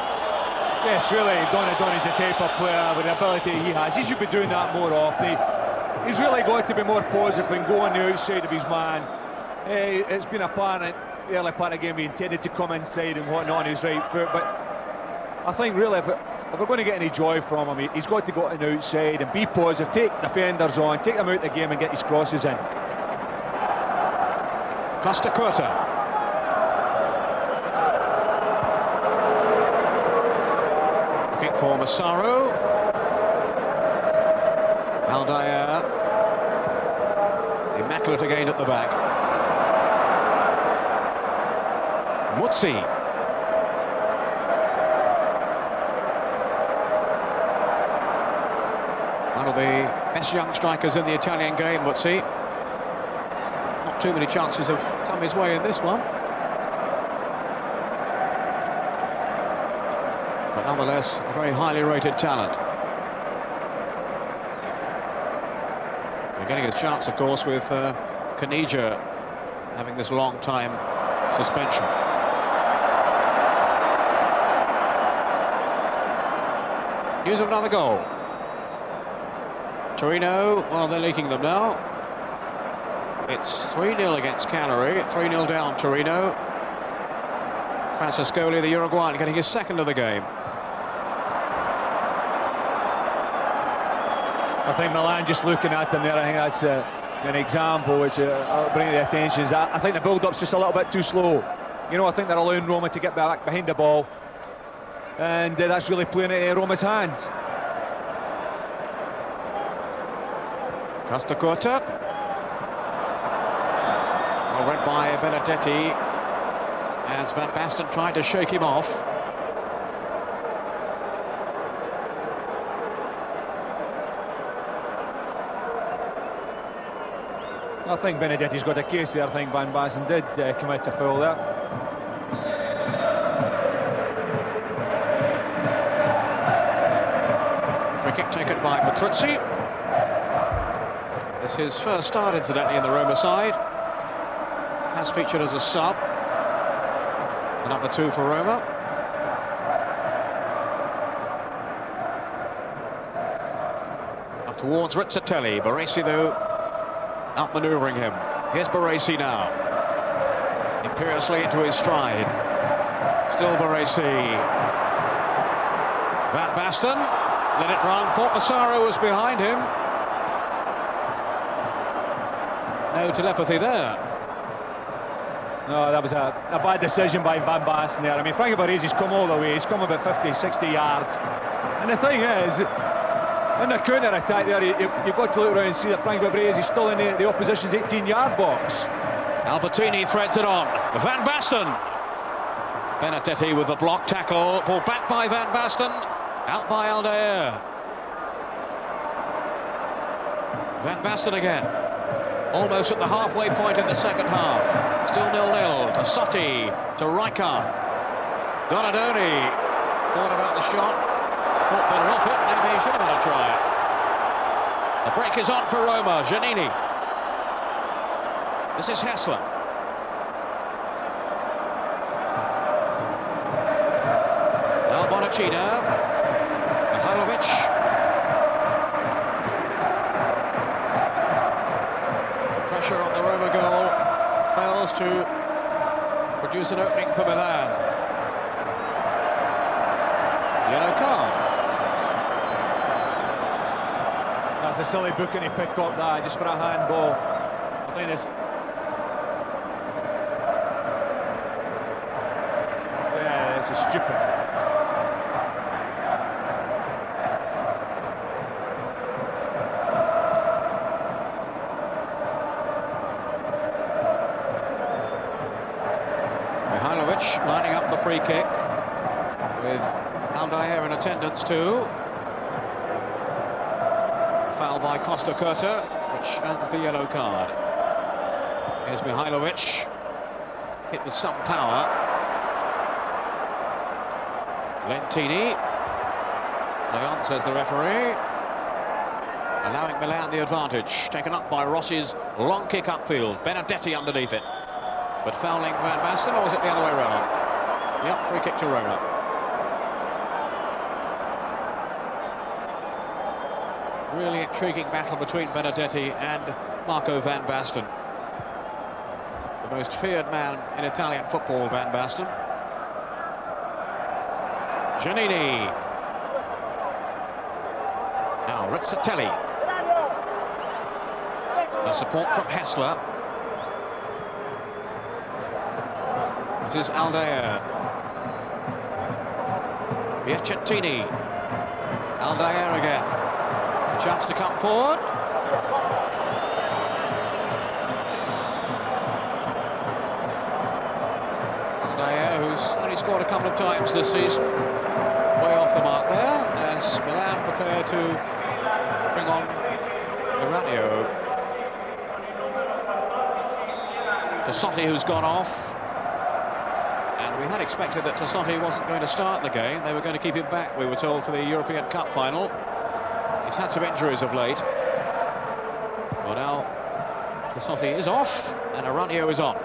Yes, really, Donadoni's a type of player with the ability he has. He should be doing that more often. He's really got to be more positive and go on the outside of his man. It's been apparent the early part of the game he intended to come inside and whatnot on his right foot, but I think really if we're going to get any joy from him, he's got to go on the outside and be positive, take defenders on, take them out of the game and get his crosses in. Costa Curta. Looking for Massaro. Aldair. Immaculate again at the back. Muzzi. One of the best young strikers in the Italian game, Muzzi. Not too many chances have come his way in this one. But nonetheless, a very highly rated talent. We're getting a chance, of course, with Caniggia having this long time suspension. News of another goal. Torino, well, they're leaking them now. It's 3-0 against Cagliari, 3-0 down Torino. Francescoli, the Uruguayan, getting his second of the game. I think Milan just looking at them there, I think that's an example which I'll bring to the attention. Is that I think the build-up's just a little bit too slow. You know, I think they're allowing Roma to get back behind the ball. And that's really playing into Roma's hands. Costa Curta. Well read by Benedetti as Van Basten tried to shake him off. I think Benedetti's got a case there. I think Van Basten did commit a foul there. Free kick taken by Patrizzi. It's his first start, incidentally, in the Roma side. Has featured as a sub. Number 2 for Roma. Up towards Rizzatelli. Baresi, though, outmanoeuvring him. Here's Baresi now. Imperiously into his stride. Still Baresi. Van Basten let it run. Thought Massaro was behind him. No telepathy there. No, that was a bad decision by Van Basten there. I mean, Franco Baresi's come all the way. He's come about 50, 60 yards. And the thing is, in the counter-attack there, you've got to look around and see that Franco Baresi's still in the opposition's 18-yard box. Albertini threads it on. Van Basten. Benedetti with the block tackle. Pulled back by Van Basten. Out by Aldair. Van Basten again. Almost at the halfway point in the second half. Still 0-0 to Sotti, to Rijkaard. Donadoni thought about the shot. Thought better off it. Maybe he should have had a try. The break is on for Roma. Giannini. This is Hessler. Now Bonacina. Mihailovic. Pressure on the Roma goal. Fails to produce an opening for Milan. Yellow card. That's a silly booking he picked up there, just for a handball. I think it's... Yeah, it's a stupid. Mihailovic lining up the free kick with Aldair in attendance too. Foul by Costa Curta, which earns the yellow card. Here's Mihailovic, hit with some power. Lentini. Leon, says the referee. Allowing Milan the advantage. Taken up by Rossi's long kick upfield. Benedetti underneath it. But fouling Van Basten, or was it the other way around? Yep, free kick to Roma. Really intriguing battle between Benedetti and Marco Van Basten. The most feared man in Italian football, Van Basten. Giannini. Now Rizzatelli. The support from Hessler. This is Aldair. Piacentini. Aldair again. A chance to come forward. Aldair, who's only scored a couple of times this season. Way off the mark there, as Milan prepare to bring on Eranio. Tassotti, who's gone off. And we had expected that Tassotti wasn't going to start the game. They were going to keep him back, we were told, for the European Cup final. He's had some injuries of late. Well, now Tassotti is off and Eranio is on.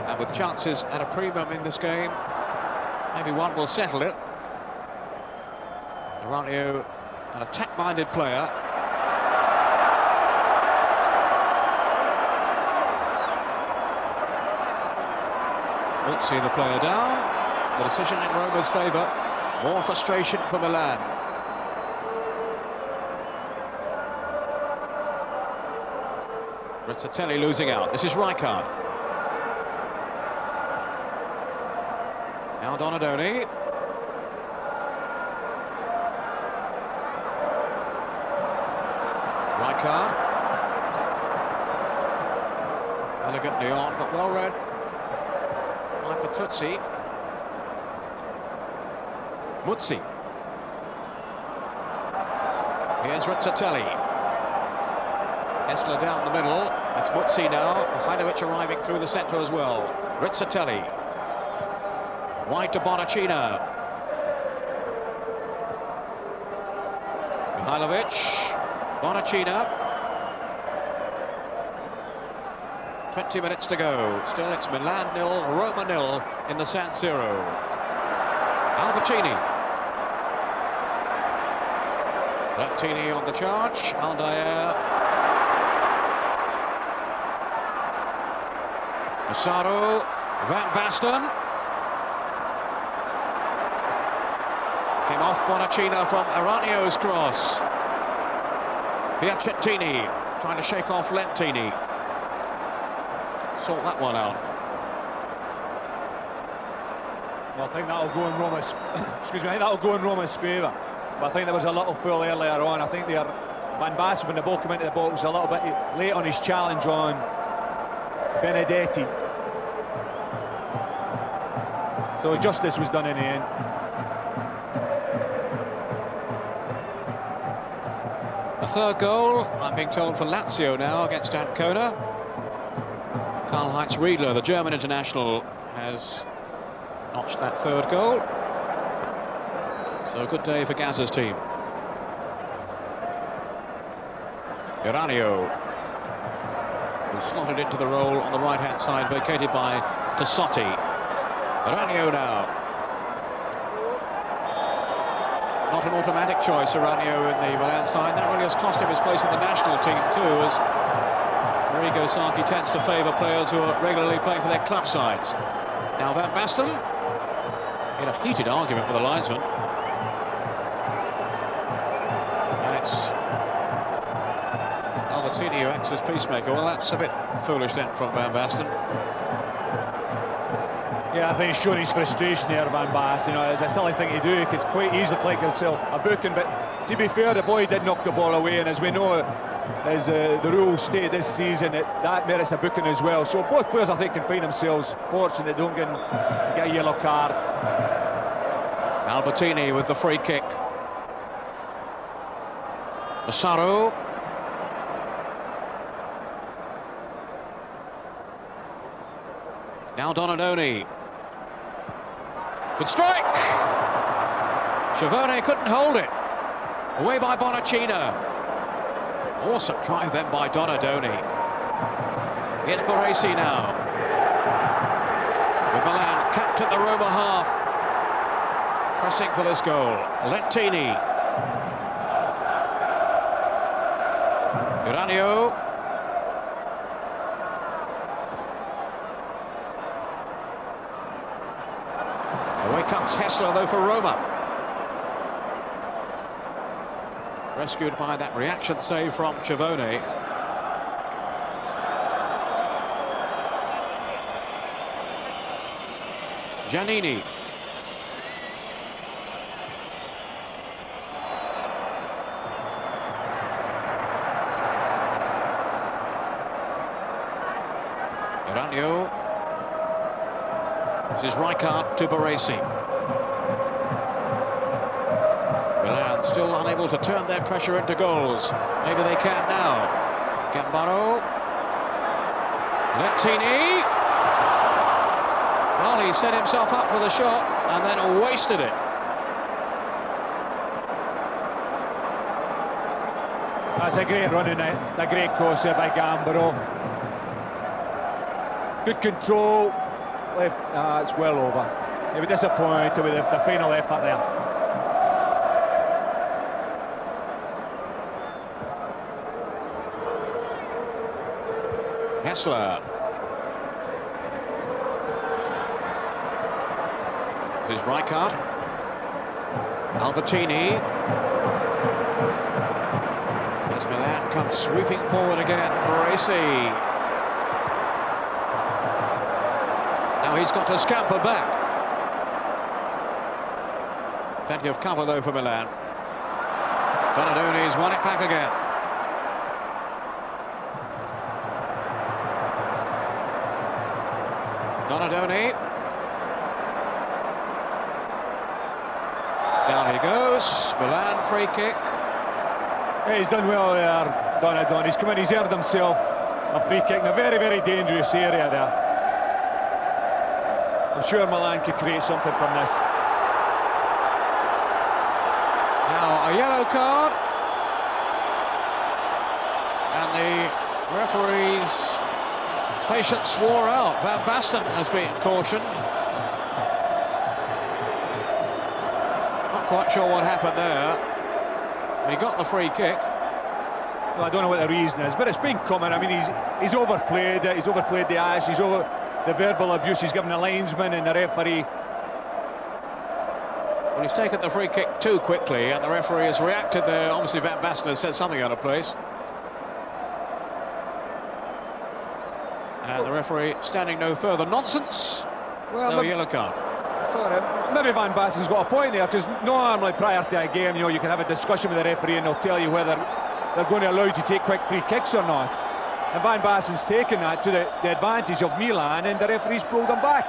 And with chances at a premium in this game, maybe one will settle it. Eranio, an attack-minded player. Won't see the player down. The decision in Roma's favour. More frustration for Milan. Rizzatelli losing out. This is Rijkaard. Now Donadoni. Rijkaard. Elegantly on, but well read by Petruzzi. Muzzi. Here's Rizzatelli. Hessler down the middle. It's Muzzi now. Mihajlovic arriving through the centre as well. Rizzatelli. Wide to Bonacina. Mihajlovic. Bonacina. 20 minutes to go. Still it's Milan 0, Roma 0 in the San Siro. Albertini. Lentini on the charge. Aldair. Massaro. Van Basten. Came off Bonacina from Eranio's cross. Piacentini trying to shake off Lentini. Sort that one out. Well, I think that'll go in Roma's excuse me, I think that'll go in Roma's favour. But I think there was a little foul earlier on. I think Van Basten, when the ball came into the box, was a little bit late on his challenge on Benedetti. So justice was done in the end. A third goal, I'm being told, for Lazio now against Ancona. Karl-Heinz Riedler, the German international, has notched that third goal. So a good day for Gazza's team. Eranio, who slotted into the role on the right-hand side, vacated by Tassotti. Eranio now. Not an automatic choice, Eranio, in the Milan side. That really has cost him his place in the national team too, as Arrigo Sacchi tends to favour players who are regularly playing for their club sides. Now Van Basten in a heated argument with the linesman. And it's Albertini who acts as peacemaker. Well, that's a bit foolish then from Van Basten. Yeah, I think he's showing his frustration there, Van Basten. You know, it's a silly thing to do. He could quite easily collect himself a booking, but to be fair, the boy did knock the ball away, and as we know, as the rules state this season, that merits a booking as well. So both players, I think, can find themselves fortunate they don't get a yellow card. Albertini with the free kick. Massaro. Now Donadoni. Good strike! Schiavone couldn't hold it. Away by Bonacina. Awesome drive then by Donadoni. Here's Baresi now. With Milan capped at the Roma half. Pressing for this goal. Lentini. Uranio. Away comes Hessler though for Roma. Rescued by that reaction save from Schiavone. Giannini. Uranio. This is Rijkaard to Baresi. Milan still unable to turn their pressure into goals. Maybe they can now. Gambaro. Lentini. Well, he set himself up for the shot and then wasted it. That's a great run in it, a great cross here by Gambaro. Good control. Left, it's well over. He was disappointed with the final effort there. Hessler. This is Rijkaard. Albertini. As Milan comes sweeping forward again. Baresi. Now he's got to scamper back. Plenty of cover though for Milan. Donadoni's won it back again. Donadoni. Down he goes. Milan free kick. Yeah, he's done well there, Donadoni. He's come in, he's earned himself a free kick in a very, very dangerous area there. I'm sure Milan could create something from this. Now a yellow card. And the referee's patience wore out. Van Basten has been cautioned. Not quite sure what happened there. He got the free kick. Well, I don't know what the reason is, but it's been coming. I mean, he's overplayed it. He's overplayed the ice. He's over the verbal abuse he's given the linesman and the referee. Well, he's taken the free kick too quickly, and the referee has reacted there. Obviously, Van Basten has said something out of place. And the referee standing no further nonsense. Well, so a yellow card. Sorry, maybe Van Basten's got a point there, because normally prior to a game, you know, you can have a discussion with the referee and they'll tell you whether they're going to allow you to take quick free kicks or not. And Van Basten's taken that to the advantage of Milan, and the referee's pulled him back.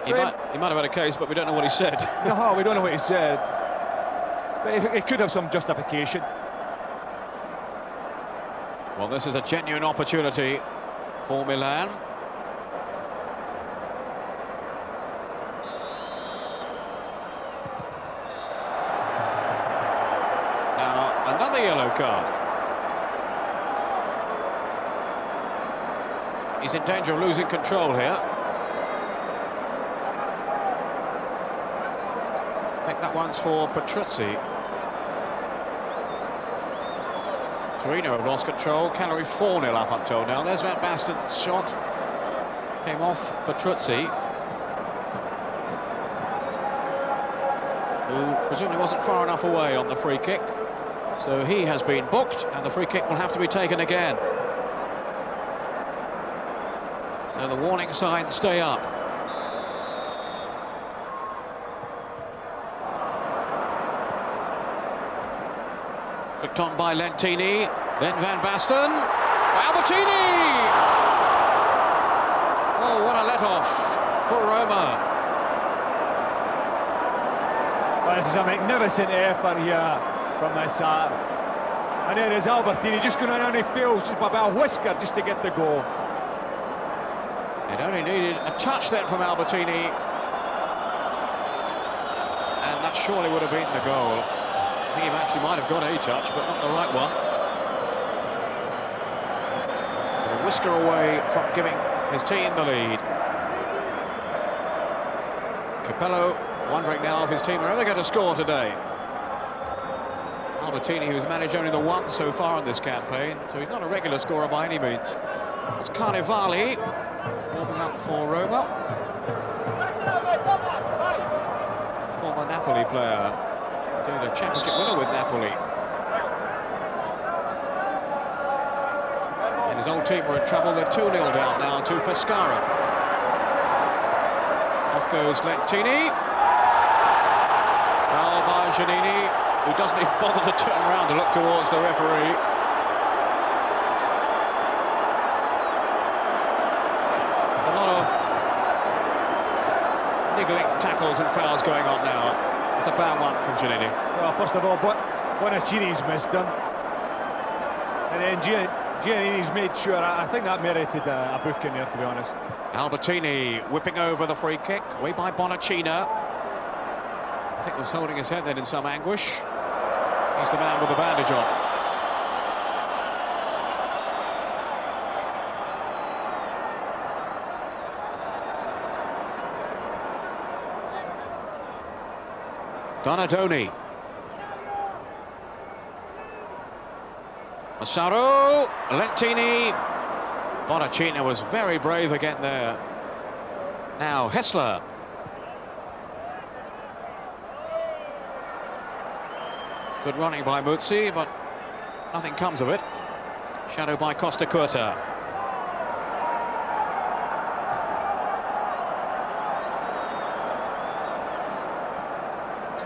So he might have had a case, but we don't know what he said. No, we don't know what he said. But it could have some justification. Well, this is a genuine opportunity for Milan. Now, another yellow card. He's in danger of losing control here. I think that one's for Patruzzi. Torino have lost control. Cagliari 4-0 up until now. There's Van Basten's shot. Came off Patruzzi, who presumably wasn't far enough away on the free kick. So he has been booked, and the free kick will have to be taken again. So the warning signs stay up. Flicked on by Lentini, then Van Basten, Albertini! Oh, what a let-off for Roma. Well, this is a magnificent effort here from this side. And there is Albertini just going on, and he fails just by about a whisker just to get the goal. It only needed a touch then from Albertini, and that surely would have been the goal. I think he actually might have got a touch, but not the right one. But a whisker away from giving his team the lead. Capello wondering now if his team are ever going to score today. Albertini, who's managed only the one so far in this campaign, so he's not a regular scorer by any means. It's Carnevali warming up for Roma. Former Napoli player, indeed a championship winner with Napoli. And his old team were in trouble. They're 2-0 down now to Pescara. Off goes Lentini. Foul by Giannini, who doesn't even bother to turn around to look towards the referee. There's a lot of niggling tackles and fouls going on now. It's a bad one from Giannini. Well, first of all, Bonaccini's missed him. And then Giannini's made sure. I think that merited a booking there, to be honest. Albertini whipping over the free kick, away by Bonacina. I think was holding his head then in some anguish. He's the man with the bandage on. Donadoni. Massaro, Lentini. Bonacina was very brave again there. Now Hessler. Good running by Muzzi, but nothing comes of it. Shadow by Costa Curta.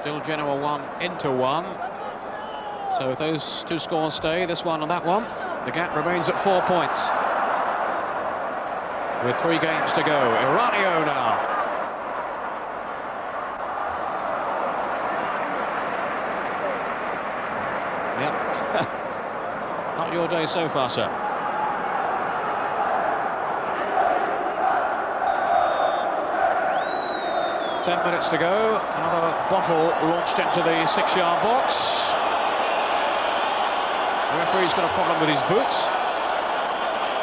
Still Genoa 1-1. So if those two scores stay, this one and that one, the gap remains at 4 points. With 3 games to go. Iranio now. Yep. Not your day so far, sir. Ten minutes to go. Another bottle launched into the 6-yard box. The referee's got a problem with his boots.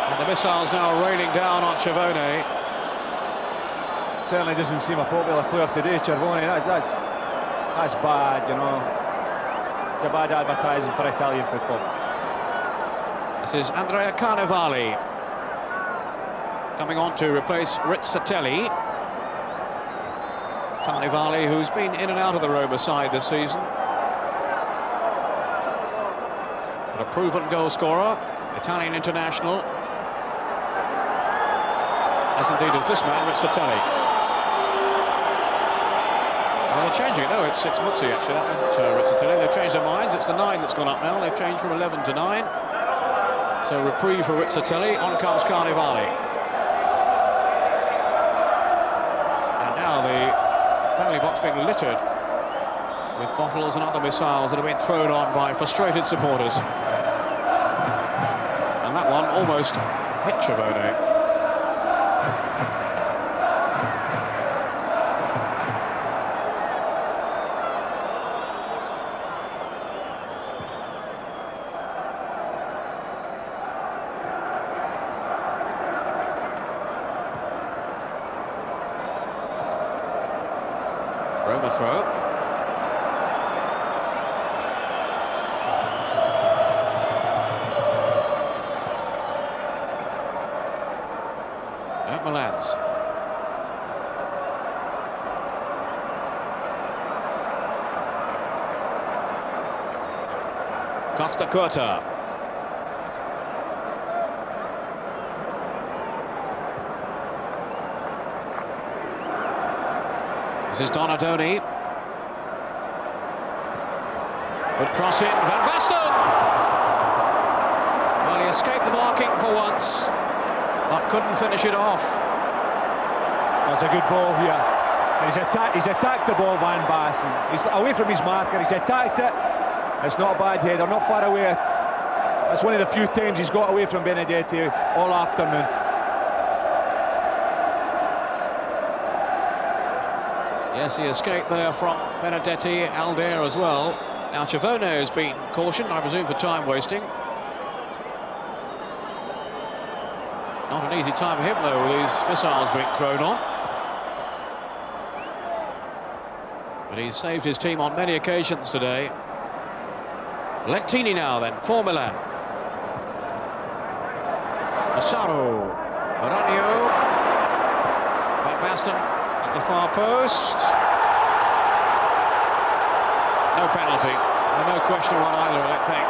And the missile's now raining down on Cervone. Certainly doesn't seem a popular player today, Cervone. That's bad, you know. It's a bad advertising for Italian football. This is Andrea Carnevali coming on to replace Rizzatelli. Carnevali, who's been in and out of the Roma side this season, but a proven goal scorer, Italian international, as indeed is this man, Rizzatelli. Well, they're changing it. No, it's Muzzi, actually. That wasn't Rizzatelli. They've changed their minds. It's the 9 that's gone up now. They've changed from 11 to 9. So reprieve for Rizzatelli. On comes Carnevali. And now the penalty box being littered with bottles and other missiles that have been thrown on by frustrated supporters. And that one almost hit Cervone. Roma throw. At Milan's. Costa Curta. This is Donadoni. Good cross in, Van Basten! Well, he escaped the marking for once, but couldn't finish it off. That's a good ball here. And he's attacked the ball, Van Basten. He's away from his marker, he's attacked it. It's not a bad header, not far away. That's one of the few times he's got away from Benedetti all afternoon. Yes, he escaped there from Benedetti, Alder as well. Now Chavone has been cautioned, I presume, for time wasting. Not an easy time for him, though, with these missiles being thrown on. But he's saved his team on many occasions today. Lentini now, then, for Milan. Massaro. Maranhio. Van Basten at the far post. No penalty. No question of one either, I don't think.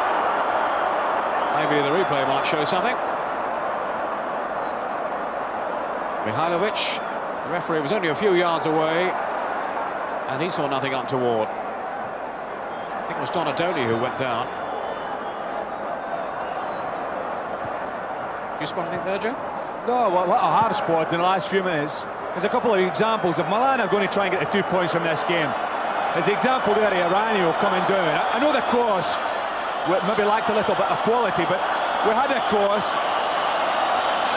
Maybe the replay might show something. Mihailovic, the referee, was only a few yards away, and he saw nothing untoward. I think it was Donadoni who went down. You spot anything there, Joe? No, what I have spotted in the last few minutes is a couple of examples of Milan are going to try and get the 2 points from this game. There's the example there of Aranio coming down. I know the cross maybe lacked a little bit of quality, but we had a cross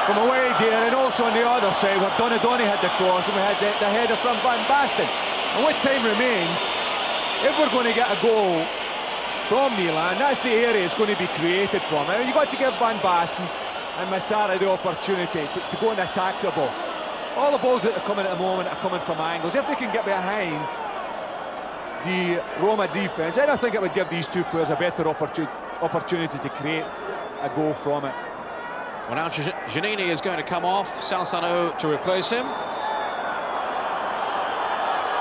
from away there, and also on the other side where Donadoni had the cross, and we had the header from Van Basten. And what time remains, if we're going to get a goal from Milan, that's the area it's going to be created from. I mean, you've got to give Van Basten and Massara the opportunity to go and attack the ball. All the balls that are coming at the moment are coming from angles. If they can get behind the Roma defence, then I think it would give these two players a better opportunity to create a goal from it. Well, now Giannini is going to come off, Salzano to replace him.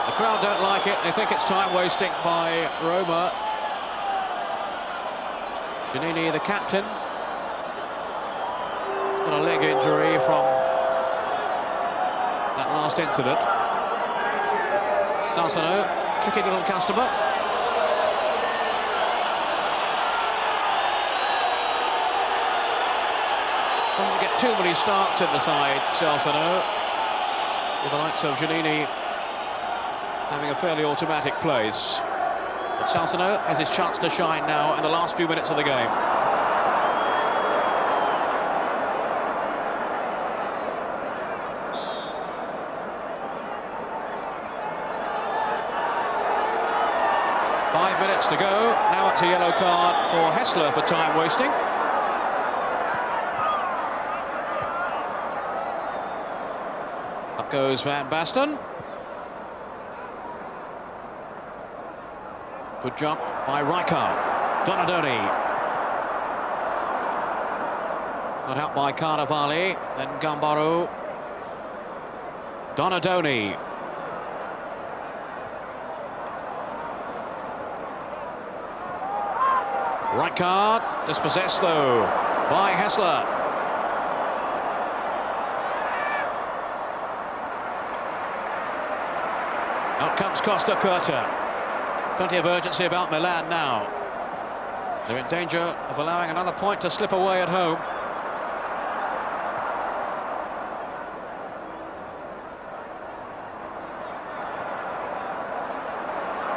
The crowd don't like it, they think it's time wasting by Roma. Giannini, the captain, has got a leg injury from that last incident. Salzano, tricky little customer. Doesn't get too many starts in the side, Salzano, with the likes of Giannini having a fairly automatic place. But Salzano has his chance to shine now in the last few minutes of the game. Minutes to go. Now it's a yellow card for Hessler for time wasting. Up goes Van Basten. Good jump by Rijkaard. Donadoni. Got out by Carnevali, then Gambaro. Donadoni. Rijkaard, dispossessed though by Hessler. Out comes Costa Curta. Plenty of urgency about Milan now. They're in danger of allowing another point to slip away at home.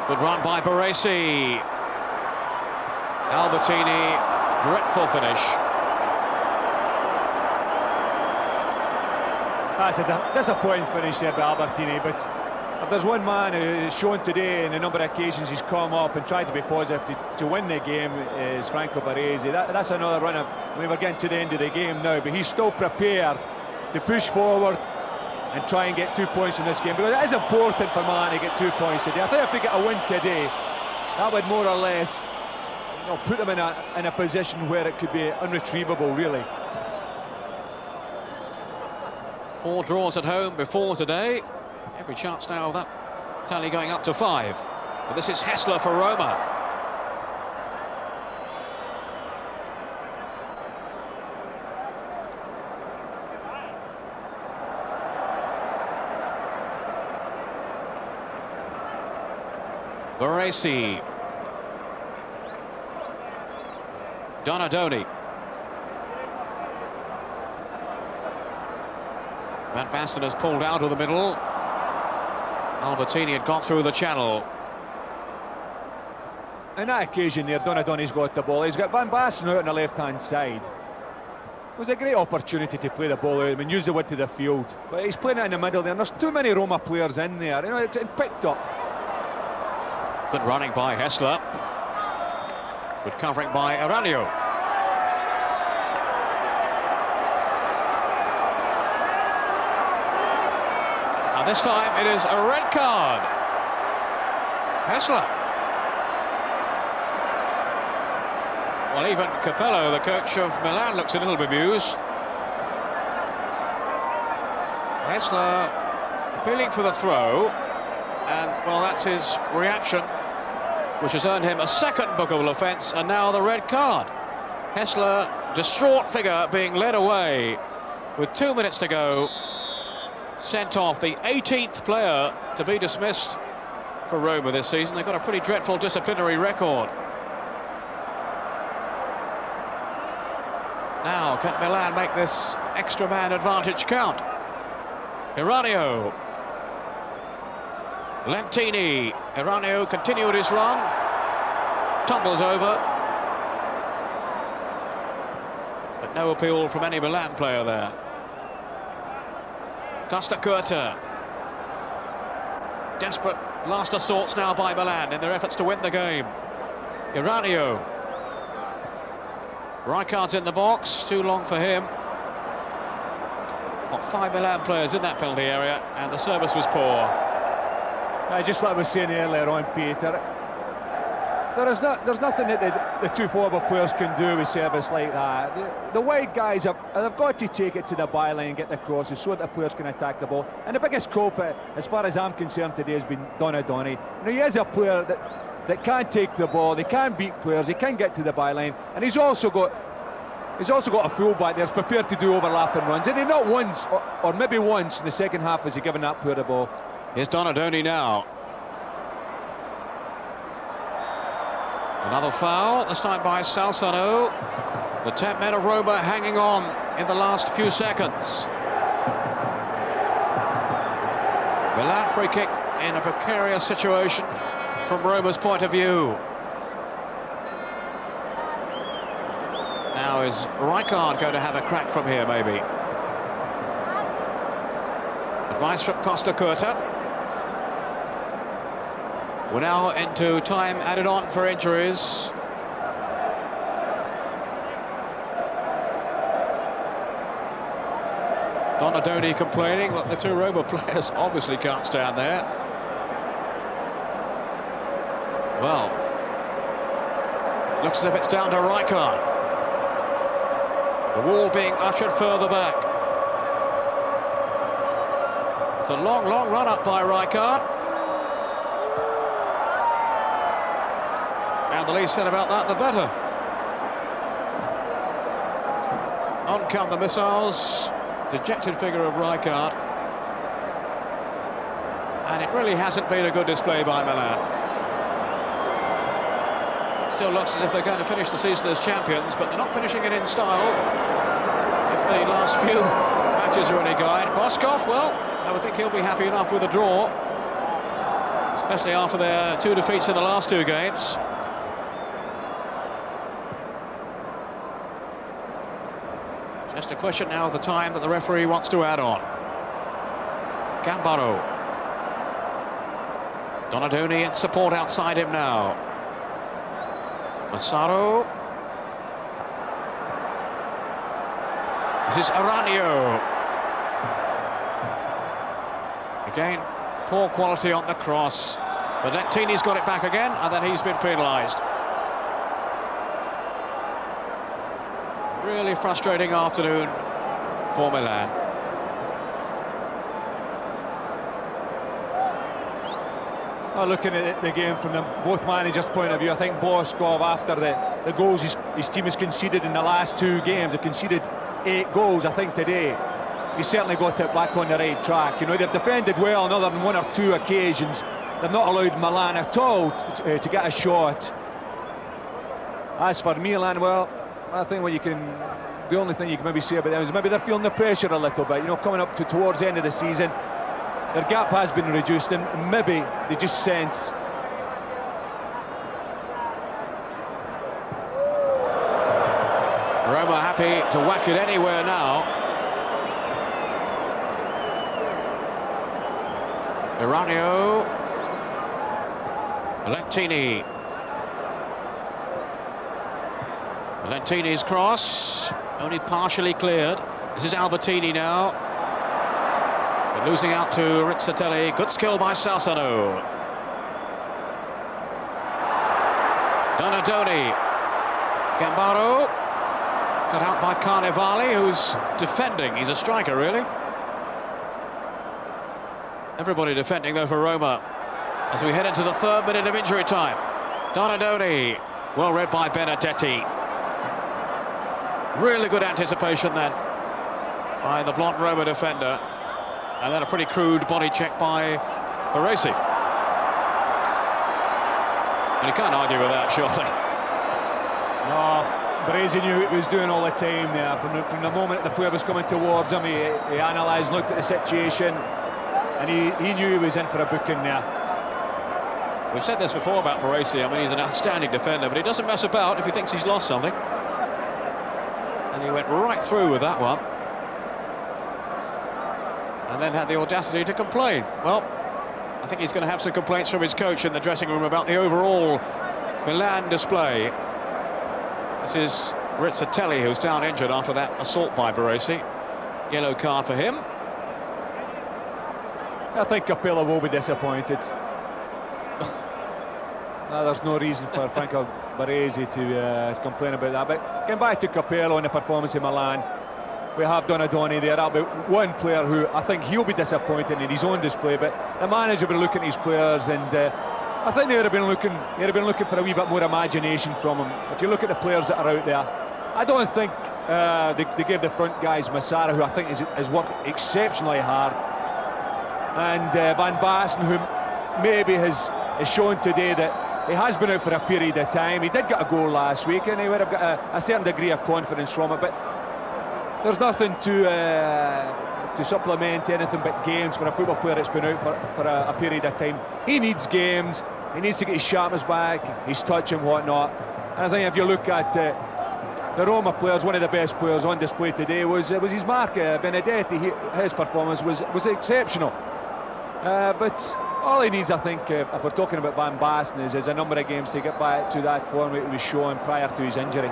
Good run by Baresi. Albertini, dreadful finish. That's a disappointing finish there by Albertini, but if there's one man who's shown today in a number of occasions he's come up and tried to be positive to win the game is Franco Baresi. That's another runner. I mean, we're getting to the end of the game now, but he's still prepared to push forward and try and get 2 points from this game, because it is important for Milan to get 2 points today. I think if they get a win today, that would more or less, you know, put them in a position where it could be unretrievable, really. 4 draws at home before today. Every chance now of that tally going up to 5. But this is Hessler for Roma. Baresi. Donadoni. Van Basten has pulled out of the middle. Albertini had got through the channel. On that occasion there, Donadoni's got the ball. He's got Van Basten out on the left-hand side. It was a great opportunity to play the ball out and use the width of the field, but he's playing it in the middle there, and there's too many Roma players in there. You know, it's picked up. Good running by Hessler. Good covering by Aurelio. And this time it is a red card. Hessler. Well, even Capello, the coach of Milan, looks a little bemused. Hessler appealing for the throw, and well, that's his reaction, which has earned him a second bookable offence and now the red card. Hessler, distraught figure, being led away with 2 minutes to go, sent off, the 18th player to be dismissed for Roma this season. They've got a pretty dreadful disciplinary record. Now, can Milan make this extra man advantage count? Iranio. Lentini. Iranio continued his run. Tumbles over. But no appeal from any Milan player there. Costa Curta. Desperate last assaults now by Milan in their efforts to win the game. Iranio. Rijkaard's in the box, too long for him. Got 5 Milan players in that penalty area, and the service was poor. Just like I was saying earlier on, Peter, there's nothing that the two forward players can do with service like that. The wide guys they've got to take it to the byline and get the crosses so that the players can attack the ball. And the biggest culprit, as far as I'm concerned today, has been Donadoni. You know, he is a player that can take the ball, they can beat players, he can get to the byline, and he's also got a fullback that's prepared to do overlapping runs, and he not once or maybe once in the second half has he given that player the ball. Here's Donadoni now. Another foul, this time by Salsano. The 10 men of Roma hanging on in the last few seconds. Milan free kick in a precarious situation from Roma's point of view. Now is Rijkaard going to have a crack from here, maybe? Advice from Costa Curta. We're now into time added on for injuries. Donadoni complaining that the two Roma players obviously can't stand there. Well, looks as if it's down to Rijkaard. The wall being ushered further back. It's a long, long run up by Rijkaard. And the least said about that, the better. On come the missiles. Dejected figure of Rijkaard. And it really hasn't been a good display by Milan. Still looks as if they're going to finish the season as champions, but they're not finishing it in style. If the last few matches are any guide. Boskov, well, I would think he'll be happy enough with a draw, especially after their 2 defeats in the last 2 games. Just a question now of the time that the referee wants to add on. Gambaro. Donadoni in support outside him now. Massaro. This is Aranio. Again, poor quality on the cross. But Lentini's got it back again, and then he's been penalised. Really frustrating afternoon for Milan. Looking at the game from both managers' point of view, I think Boskov, after the goals his team has conceded in the last 2 games, have conceded 8 goals, I think, today. He's certainly got it back on the right track. You know, they've defended well on other than 1 or 2 occasions. They've not allowed Milan at all to get a shot. As for Milan, well, I think the only thing you can maybe say about them is maybe they're feeling the pressure a little bit, you know, coming up towards the end of the season. Their gap has been reduced, and maybe they just sense Roma have happy to whack it anywhere now. Iranio. Valentini. Valentini's cross, only partially cleared. This is Albertini now. But losing out to Rizzatelli. Good skill by Salsano. Donadoni. Gambaro. Cut out by Carnevali, who's defending. He's a striker, really. Everybody defending, though, for Roma. As we head into the 3rd minute of injury time. Donadoni. Well read by Benedetti. Really good anticipation then by the blonde Roma defender. And then a pretty crude body check by Baresi. And you can't argue with that, surely. No, Baresi knew what he was doing all the time there. From the moment the player was coming towards him, he analysed, looked at the situation, and he knew he was in for a booking there. We've said this before about Baresi. I mean, he's an outstanding defender, but he doesn't mess about if he thinks he's lost something. And he went right through with that one. And then had the audacity to complain. Well, I think he's going to have some complaints from his coach in the dressing room about the overall Milan display. This is Rizzatelli, who's down injured after that assault by Baresi. Yellow card for him. I think Capello will be disappointed. No, there's no reason for Franco Baresi to complain about that. But getting back to Capello and the performance in Milan, we have Donadoni there. That'll be one player who I think he'll be disappointed in his own display. But the manager will be looking at his players, and I think they'd have been looking for a wee bit more imagination from him. If you look at the players that are out there, I don't think they gave the front guys Massara, who I think has worked exceptionally hard, and Van Basten, who maybe has shown today that he has been out for a period of time. He did get a goal last week, and he would have got a certain degree of confidence from it. But there's nothing to supplement anything but games for a football player that's been out for a period of time. He needs games. He needs to get his sharpness back, his touch and whatnot. And I think if you look at the Roma players, one of the best players on display today was his mark, Benedetti. His performance was exceptional. But all he needs, I think, if we're talking about Van Basten, is a number of games to get back to that form he was showing prior to his injury.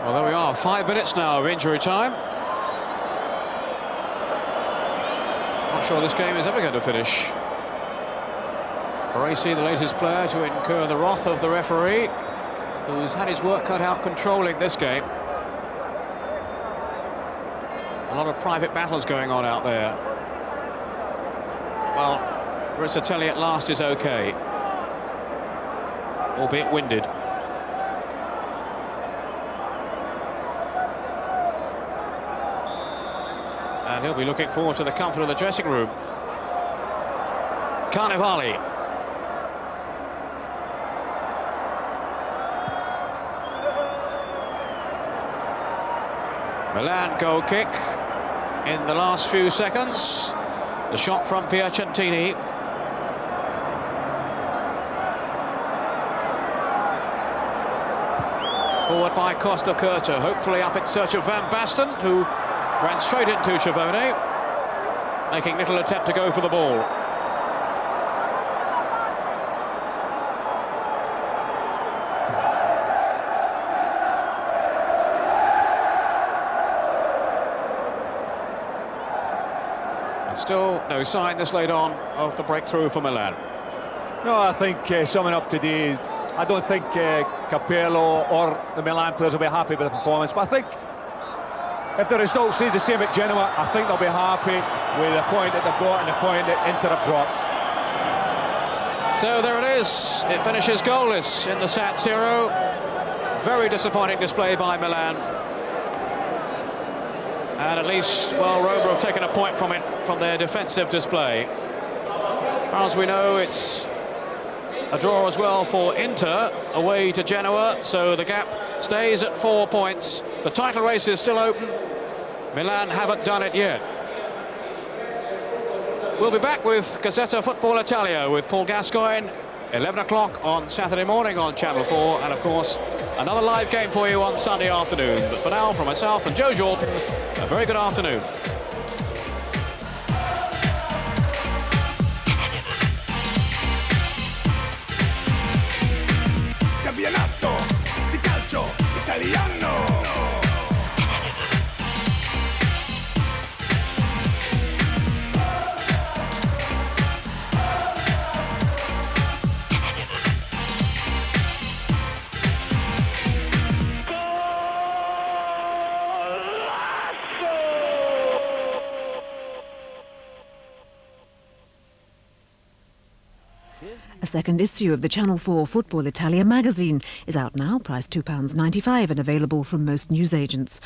Well, there we are, 5 minutes now of injury time. Not sure this game is ever going to finish. Baresi, the latest player to incur the wrath of the referee, who's had his work cut out controlling this game. A lot of private battles going on out there. Well, Rizzatelli at last is okay, albeit winded. And he'll be looking forward to the comfort of the dressing room. Carnevali. Milan goal kick in the last few seconds. The shot from Piacentini. Forward by Costa Curta, hopefully up in search of Van Basten, who ran straight into Chavone, making little attempt to go for the ball. Still no sign this late on of the breakthrough for Milan. No, I think summing up today, I don't think Capello or the Milan players will be happy with the performance, but I think if the result stays the same at Genoa, I think they'll be happy with the point that they've got and the point that Inter have dropped. So there it is, it finishes goalless in the San Siro. Very disappointing display by Milan. And at least, well, Roma have taken a point from it, from their defensive display. As far as we know, it's a draw as well for Inter, away to Genoa, so the gap stays at 4 points. The title race is still open. Milan haven't done it yet. We'll be back with Gazzetta Football Italia with Paul Gascoigne, 11 o'clock on Saturday morning on Channel 4, and of course Another live game for you on Sunday afternoon. But for now, from myself and Joe Jordan, a very good afternoon. Campionato di calcio italiano. A second issue of the Channel 4 Football Italia magazine is out now, priced £2.95 and available from most newsagents.